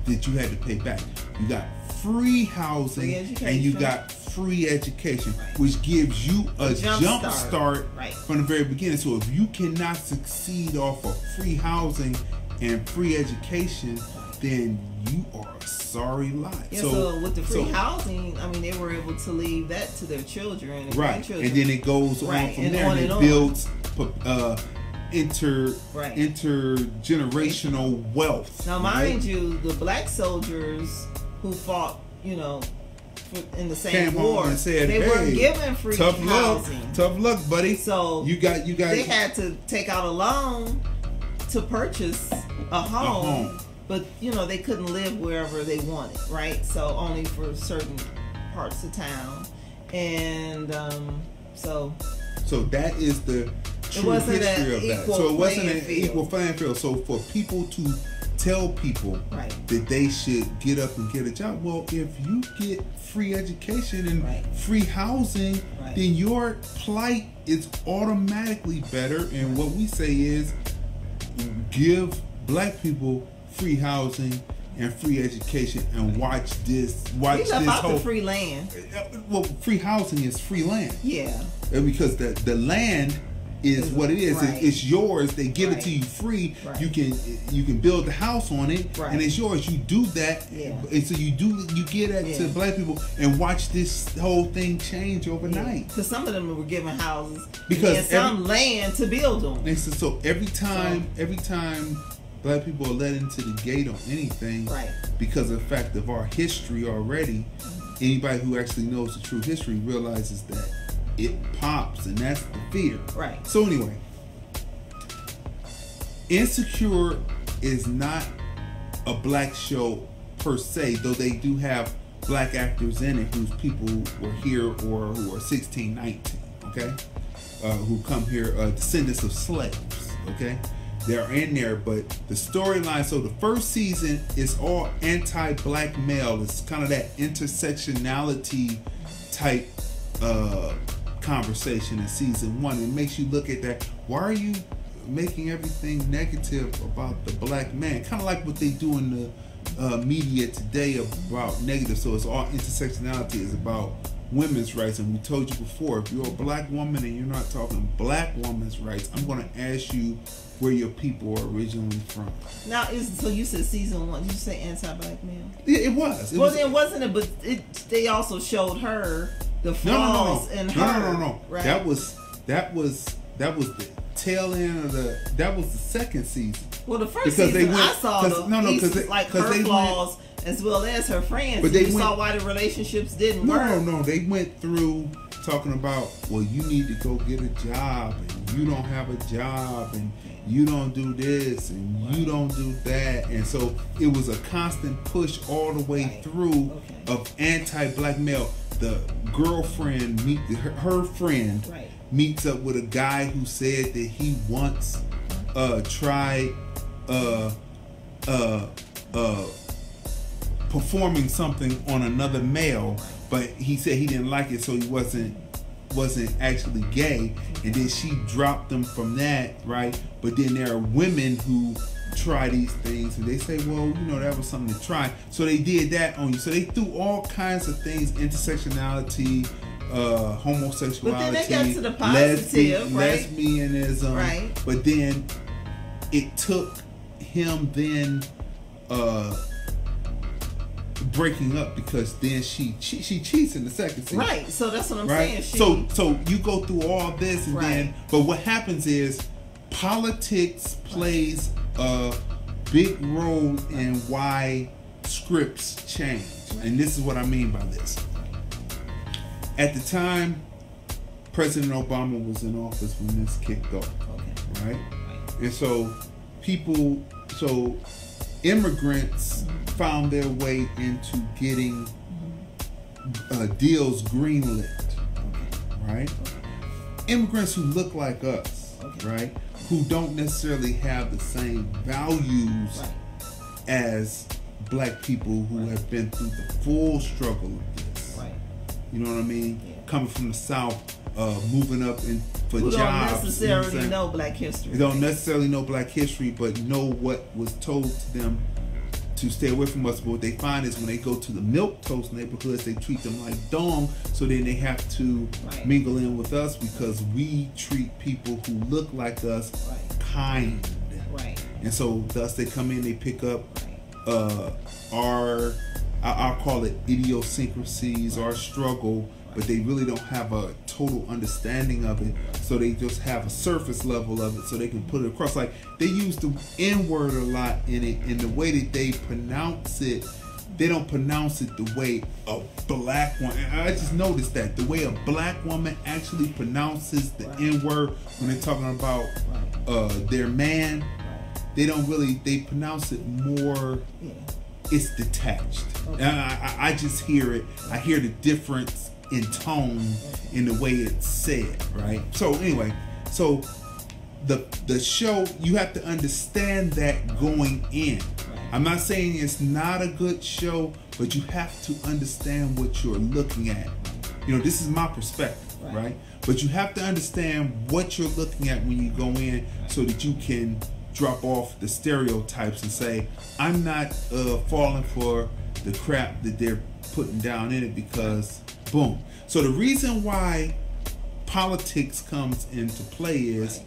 that you had to pay back. You got free housing, and you got free education, which gives you a jump start from the very beginning. So if you cannot succeed off of free housing and free education, then you are a sorry lot. Yeah, so with the free housing, I mean, they were able to leave that to their children and grandchildren. And then it goes on from there, and it builds intergenerational wealth. Now, mind you, the black soldiers who fought, you know, in the same war, they weren't given free housing. Tough luck, buddy. So you got. They had to take out a loan to purchase a home, but you know they couldn't live wherever they wanted, right? So only for certain parts of town, and so that is the true history of that. So it wasn't an equal playing field. So for people to tell people that they should get up and get a job, well, if you get free education and free housing, then your plight is automatically better. And what we say is, give black people free housing and free education, and watch this whole free land. Well, free housing is free land. Yeah, because the land is what it is. It's yours. They give it to you free. You can build the house on it, and it's yours. You do that, and so you get that to black people, and watch this whole thing change overnight. Because some of them were given houses because some land to build on. And so every time black people are let into the gate on anything, because of the fact of our history already, anybody who actually knows the true history realizes that it pops, and that's the fear. So anyway, Insecure is not a black show per se, though they do have black actors in it whose people were here or who are 1619, okay? Who come here, descendants of slaves, okay? They're in there, but the storyline, so the first season is all anti-black male. It's kind of that intersectionality type conversation in season one. It makes you look at that. Why are you making everything negative about the black man? Kind of like what they do in the media today about negative. So it's all intersectionality is about women's rights. And we told you before, if you're a black woman and you're not talking black women's rights, I'm going to ask you where your people are originally from. Now, so you said season one. Did you say anti-black male? Yeah, it was. Then wasn't it? But they also showed her the flaws in her. No. Right? That was the tail end of that was the second season. Well, the first season I saw her flaws as well as her friends. But you saw why the relationships didn't work. No. They went through talking about, well, you need to go get a job, and you don't have a job, and you don't do this, and you don't do that. And so it was a constant push all the way through of anti-black male. The girlfriend her friend meets up with a guy who said that he once tried performing something on another male, but he said he didn't like it, so he wasn't wasn't actually gay, and then she dropped them from that, right? But then there are women who try these things and they say, well, you know, that was something to try, so they did that on you. So they threw all kinds of things, intersectionality, homosexuality, but then they got to the positive, right? lesbianism, right? But then it took him then breaking up, because then she cheats in the second season, right? So that's what I'm right? saying. So you go through all this, and right. then, but what happens is politics plays a big role in why scripts change, and this is what I mean by this. At the time, President Obama was in office when this kicked off, right? And so immigrants found their way into getting deals greenlit, right? Immigrants who look like us, right? Who don't necessarily have the same values as black people who have been through the full struggle of this. Right. You know what I mean? Yeah. Coming from the South, moving up for who jobs. Don't necessarily know black history. They don't necessarily know black history, but know what was told to them to stay away from us. But what they find is when they go to the milquetoast neighborhoods, they treat them like dong, so then they have to mingle in with us because we treat people who look like us kind. Right. And so thus they come in, they pick up I'll call it idiosyncrasies, our struggle, but they really don't have a total understanding of it, so they just have a surface level of it so they can put it across. Like, they use the N-word a lot in it, and the way that they pronounce it, they don't pronounce it the way a black one. And I just noticed that the way a black woman actually pronounces the N-word when they're talking about their man, they don't really, they pronounce it more, it's detached. And I just hear it, I hear the difference in tone in the way it's said, right? So anyway, so the show, you have to understand that going in. I'm not saying it's not a good show, but you have to understand what you're looking at. You know, this is my perspective, right? But you have to understand what you're looking at when you go in, so that you can drop off the stereotypes and say, I'm not falling for the crap that they're putting down in it, because boom. So the reason why politics comes into play is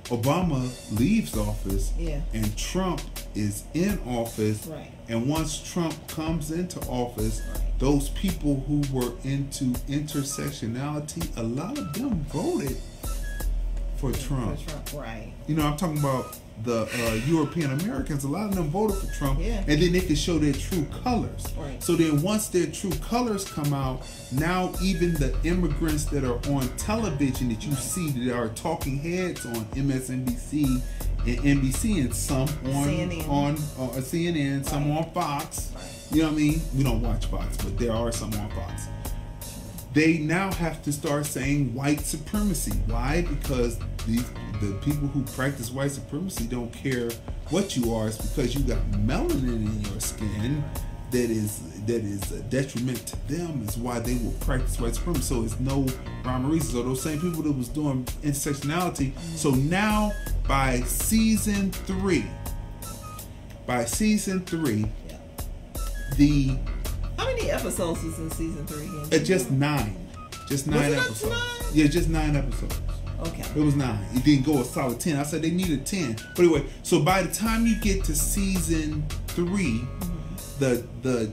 Obama leaves office and Trump is in office, and once Trump comes into office, those people who were into intersectionality, a lot of them voted for Trump. Right. You know, I'm talking about the European Americans. A lot of them voted for Trump, and then they could show their true colors. Right. So then once their true colors come out, now even the immigrants that are on television that you see that are talking heads on MSNBC and NBC, and some on CNN, some on Fox. You know what I mean? We don't watch Fox, but there are some on Fox. They now have to start saying white supremacy. Why? Because the people who practice white supremacy don't care what you are. It's because you got melanin in your skin that is a detriment to them. Is why they will practice white supremacy. So it's no rhyme or reason. So those same people that was doing intersectionality. So now by season 3, the how many episodes was in season 3? Just 9. Just 9 episodes. 9? Yeah, just 9 episodes. Okay. It was 9. It didn't go a solid 10. I said they needed 10. But anyway, so by the time you get to season 3, the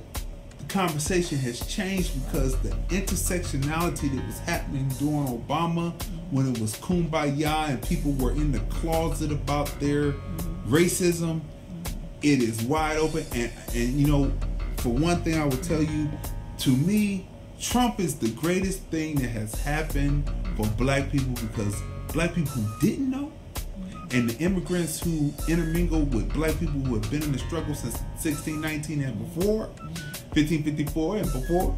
conversation has changed, because the intersectionality that was happening during Obama, when it was kumbaya and people were in the closet about their racism, it is wide open. And you know, for one thing, I will tell you, to me, Trump is the greatest thing that has happened for black people, because black people who didn't know, and the immigrants who intermingled with black people who have been in the struggle since 1619 and before, 1554 and before,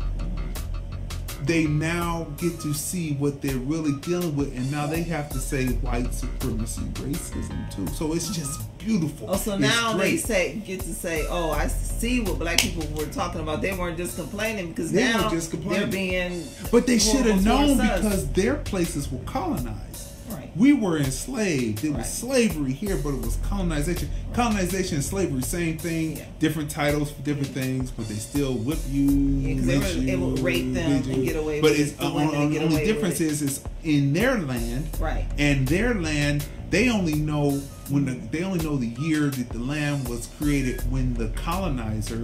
they now get to see what they're really dealing with, and now they have to say white supremacy, racism too. So it's just beautiful. Oh, so now they get to say, oh, I see what black people were talking about. They weren't just complaining, because now they're being. But they should have known, because their places were colonized. Right. We were enslaved. It was slavery here, but it was colonization. Right. Colonization and slavery, same thing. Yeah. Different titles for different things, but they still whip you. Yeah, because it would rape them and get away but with it. But the only difference is in their land. Right. And their land, they only know they only know the year that the land was created when the colonizer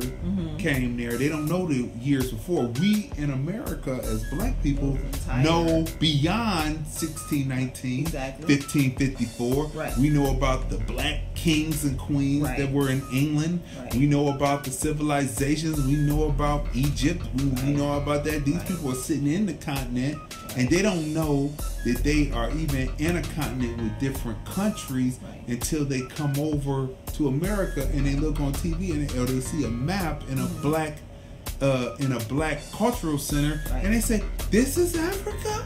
came there. They don't know the years before. We in America as black people know beyond 1619, 1554. Right. We know about the black kings and queens that were in England. Right. We know about the civilizations. We know about Egypt. We know about that. These people are sitting in the continent, and they don't know that they are even in a continent with different countries until they come over to America and they look on TV or they see a map in a black cultural center, and they say, "This is Africa?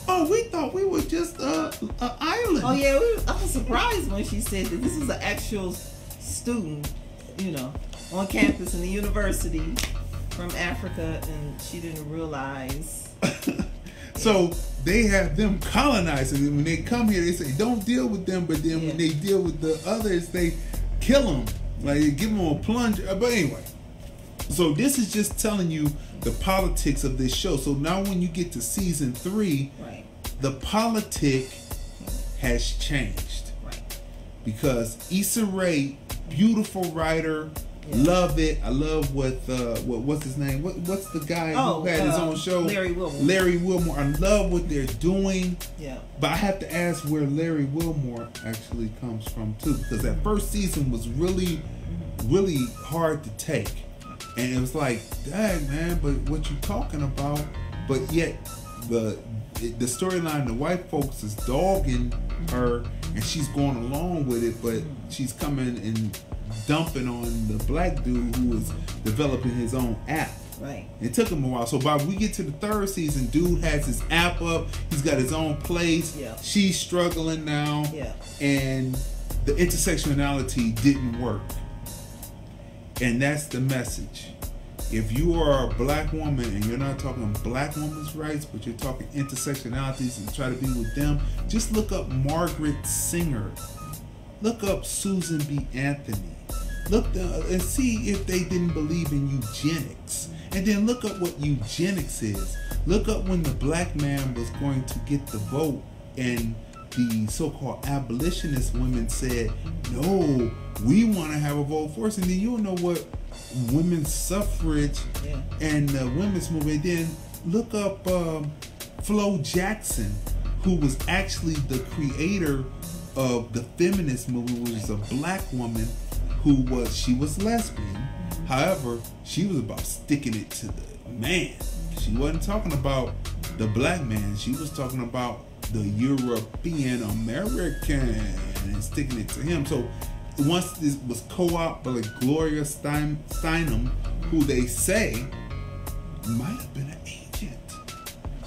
Oh, we thought we were just an island." Oh yeah, I was surprised when she said that this is an actual student, on campus in the university from Africa, and she didn't realize. So they have them colonizing. When they come here, they say don't deal with them, but then when they deal with the others, they kill them. Like they give them a plunge. But anyway, so this is just telling you the politics of this show. So now when you get to season 3, the politic has changed. Right. Because Issa Rae, beautiful writer. Love it. I love what's his name? What's the guy who had his own show? Larry Wilmore. Larry Wilmore. I love what they're doing. Yeah. But I have to ask where Larry Wilmore actually comes from too, because that first season was really, really hard to take, and it was like, dang man, but what you talking about? But yet the storyline, the white folks is dogging her, and she's going along with it, but she's coming and dumping on the black dude who is developing his own app. Right. It took him a while. So by we get to the 3rd season, dude has his app up. He's got his own place. Yeah. She's struggling now. Yeah. And the intersectionality didn't work. And that's the message. If you are a black woman and you're not talking black women's rights, but you're talking intersectionalities and try to be with them, just look up Margaret Singer. Look up Susan B. Anthony. Look and see if they didn't believe in eugenics. And then look up what eugenics is. Look up when the black man was going to get the vote and the so-called abolitionist women said, no, we want to have a vote for us. And then you'll know what women's suffrage and the women's movement. Then look up Flo Jackson, who was actually the creator of the feminist movement, which is a black woman she was lesbian. However, she was about sticking it to the man. She wasn't talking about the black man. She was talking about the European American and sticking it to him. So once this was co-opted by Gloria Steinem, who they say might have been an agent.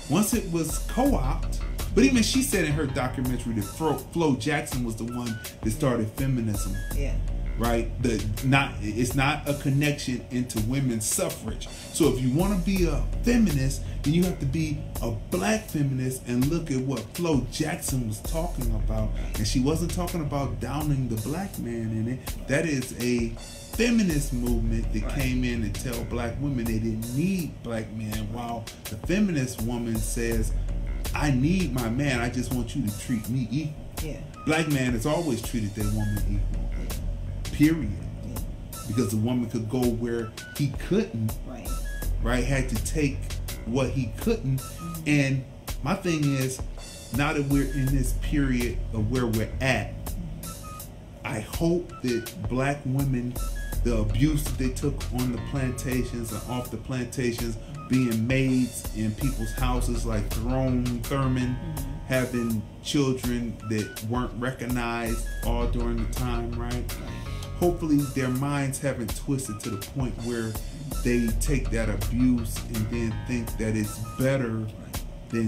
Once it was co-opted, but even she said in her documentary that Flo Jackson was the one that started feminism. Yeah. Right? It's not a connection into women's suffrage. So if you want to be a feminist, then you have to be a black feminist and look at what Flo Jackson was talking about. And she wasn't talking about downing the black man in it. That is a feminist movement that came in and tell black women they didn't need black men, while the feminist woman says, I need my man, I just want you to treat me equal. Yeah. Black man has always treated their woman equal. Period. Yeah. Because the woman could go where he couldn't. Right? Had to take what he couldn't. And my thing is, now that we're in this period of where we're at, I hope that black women, the abuse that they took on the plantations and off the plantations, being maids in people's houses like Thurman, having children that weren't recognized all during the time, right? hopefully their minds haven't twisted to the point where they take that abuse and then think that it's better than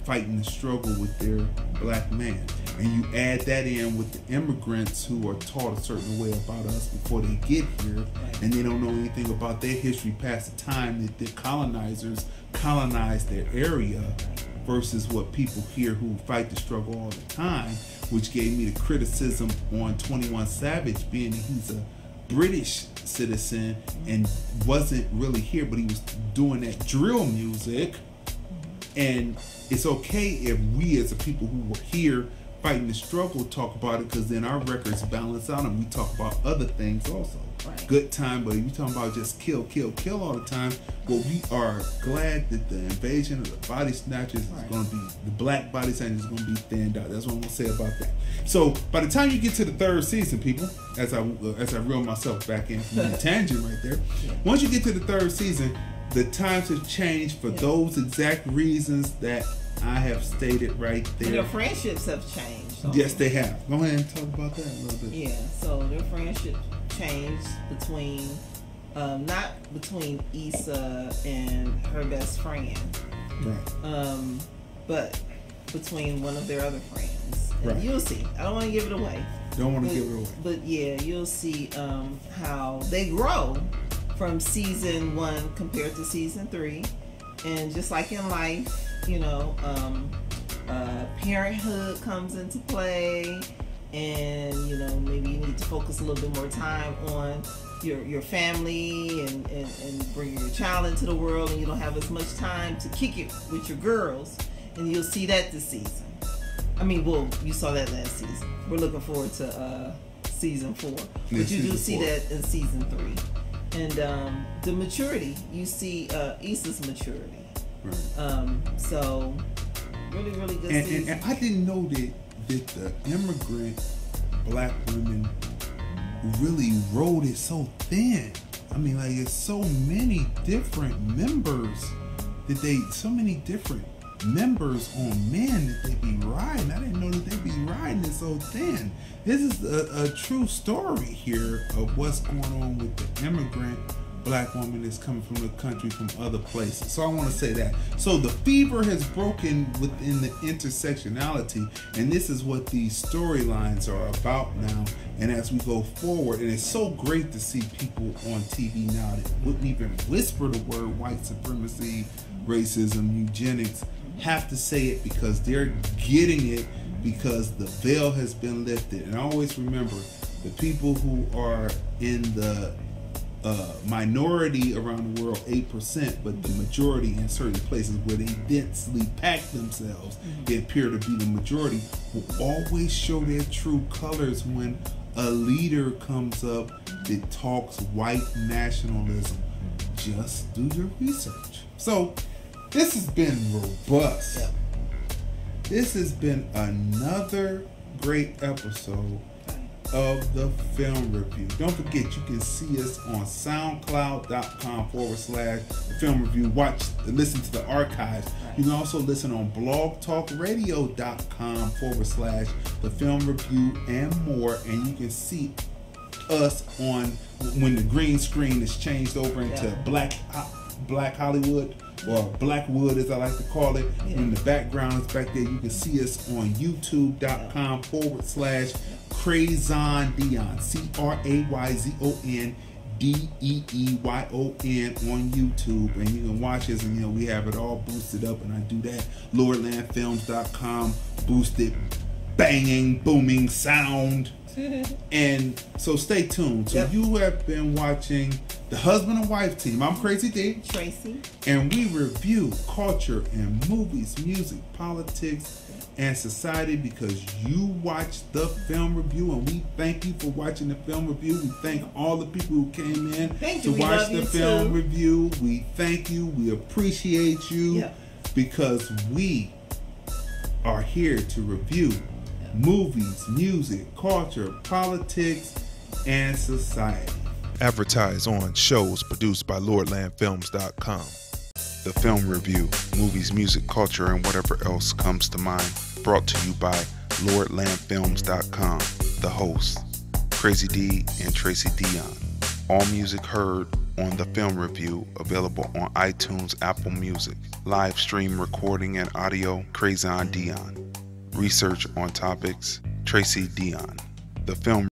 fighting the struggle with their black man. And you add that in with the immigrants who are taught a certain way about us before they get here, and they don't know anything about their history past the time that the colonizers colonized their area, versus what people here who fight the struggle all the time, which gave me the criticism on 21 Savage, being that he's a British citizen and wasn't really here, but he was doing that drill music. And it's okay if we as a people who were here fighting the struggle talk about it, because then our records balance out and we talk about other things also. Right. Good time, but if you're talking about just kill all the time, well, we are glad that the invasion of the body snatchers is going to be, the black body snatchers is going to be thinned out. That's what I'm going to say about that. So by the time you get to the third season, people, as I reel myself back in from the tangent right there, once you get to the third season, the times have changed for those exact reasons that I have stated right there. And their friendships have changed. Yes, they have. Go ahead and talk about that a little bit. Yeah, so their friendship changed between, not between Issa and her best friend, right? But between one of their other friends. And right. You'll see. I don't want to give it away. Don't want to give it away. But yeah, you'll see how they grow from season 1 compared to season 3. And just like in life, you know, parenthood comes into play, and you know, maybe you need to focus a little bit more time on your family and bring your child into the world, and you don't have as much time to kick it with your girls, and you'll see that this season. I mean, well, you saw that last season. We're looking forward to season 4, but you do see that in season 3. And the maturity, you see Issa's maturity. Right. So really, really good season. And I didn't know that the immigrant black women really rode it so thin. I mean, like, it's so many different members so many different members on men that they be riding. I didn't know that they be riding it so thin. This is a true story here of what's going on with the immigrant black woman that's coming from the country from other places. So I want to say that. So the fever has broken within the intersectionality, and this is what these storylines are about now. And as we go forward, and it's so great to see people on TV now that wouldn't even whisper the word white supremacy, racism, eugenics, have to say it because they're getting it, because the veil has been lifted. And I always remember the people who are in the minority around the world, 8%, but the majority in certain places where they densely pack themselves, they appear to be the majority, will always show their true colors when a leader comes up that talks white nationalism. Just do your research. So this has been robust. Yep. This has been another great episode of the Film Review. Don't forget, you can see us on soundcloud.com/Film Review. Listen to the archives. You can also listen on blogtalkradio.com/The Film Review and more. And you can see us on when the green screen is changed over into Black Hollywood, or Blackwood as I like to call it. When the background is back there, you can see us on youtube.com/Crayzon Dion, CRAYZONDEEYON on YouTube, and you can watch us, and you know we have it all boosted up, and I do that. Lordlandfilms.com, boosted, banging, booming sound. And so stay tuned. So you have been watching the Husband and Wife Team. I'm Crazy D. Tracey. And we review culture and movies, music, politics, and society because you watch the Film Review, and we thank you for watching the Film Review. We thank all the people who came in to watch the Film Review. We thank you. We appreciate you because we are here to review movies, music, culture, politics, and society. Advertise on shows produced by Lordlandfilmsdotcom. The Film Review, movies, music, culture, and whatever else comes to mind. Brought to you by Lordlandfilms.com. The host, Crazy D, and Tracey Dion. All music heard on the Film Review, available on iTunes, Apple Music. Live stream recording and audio, Crazy Dion. Research on topics, Tracey Dion. The Film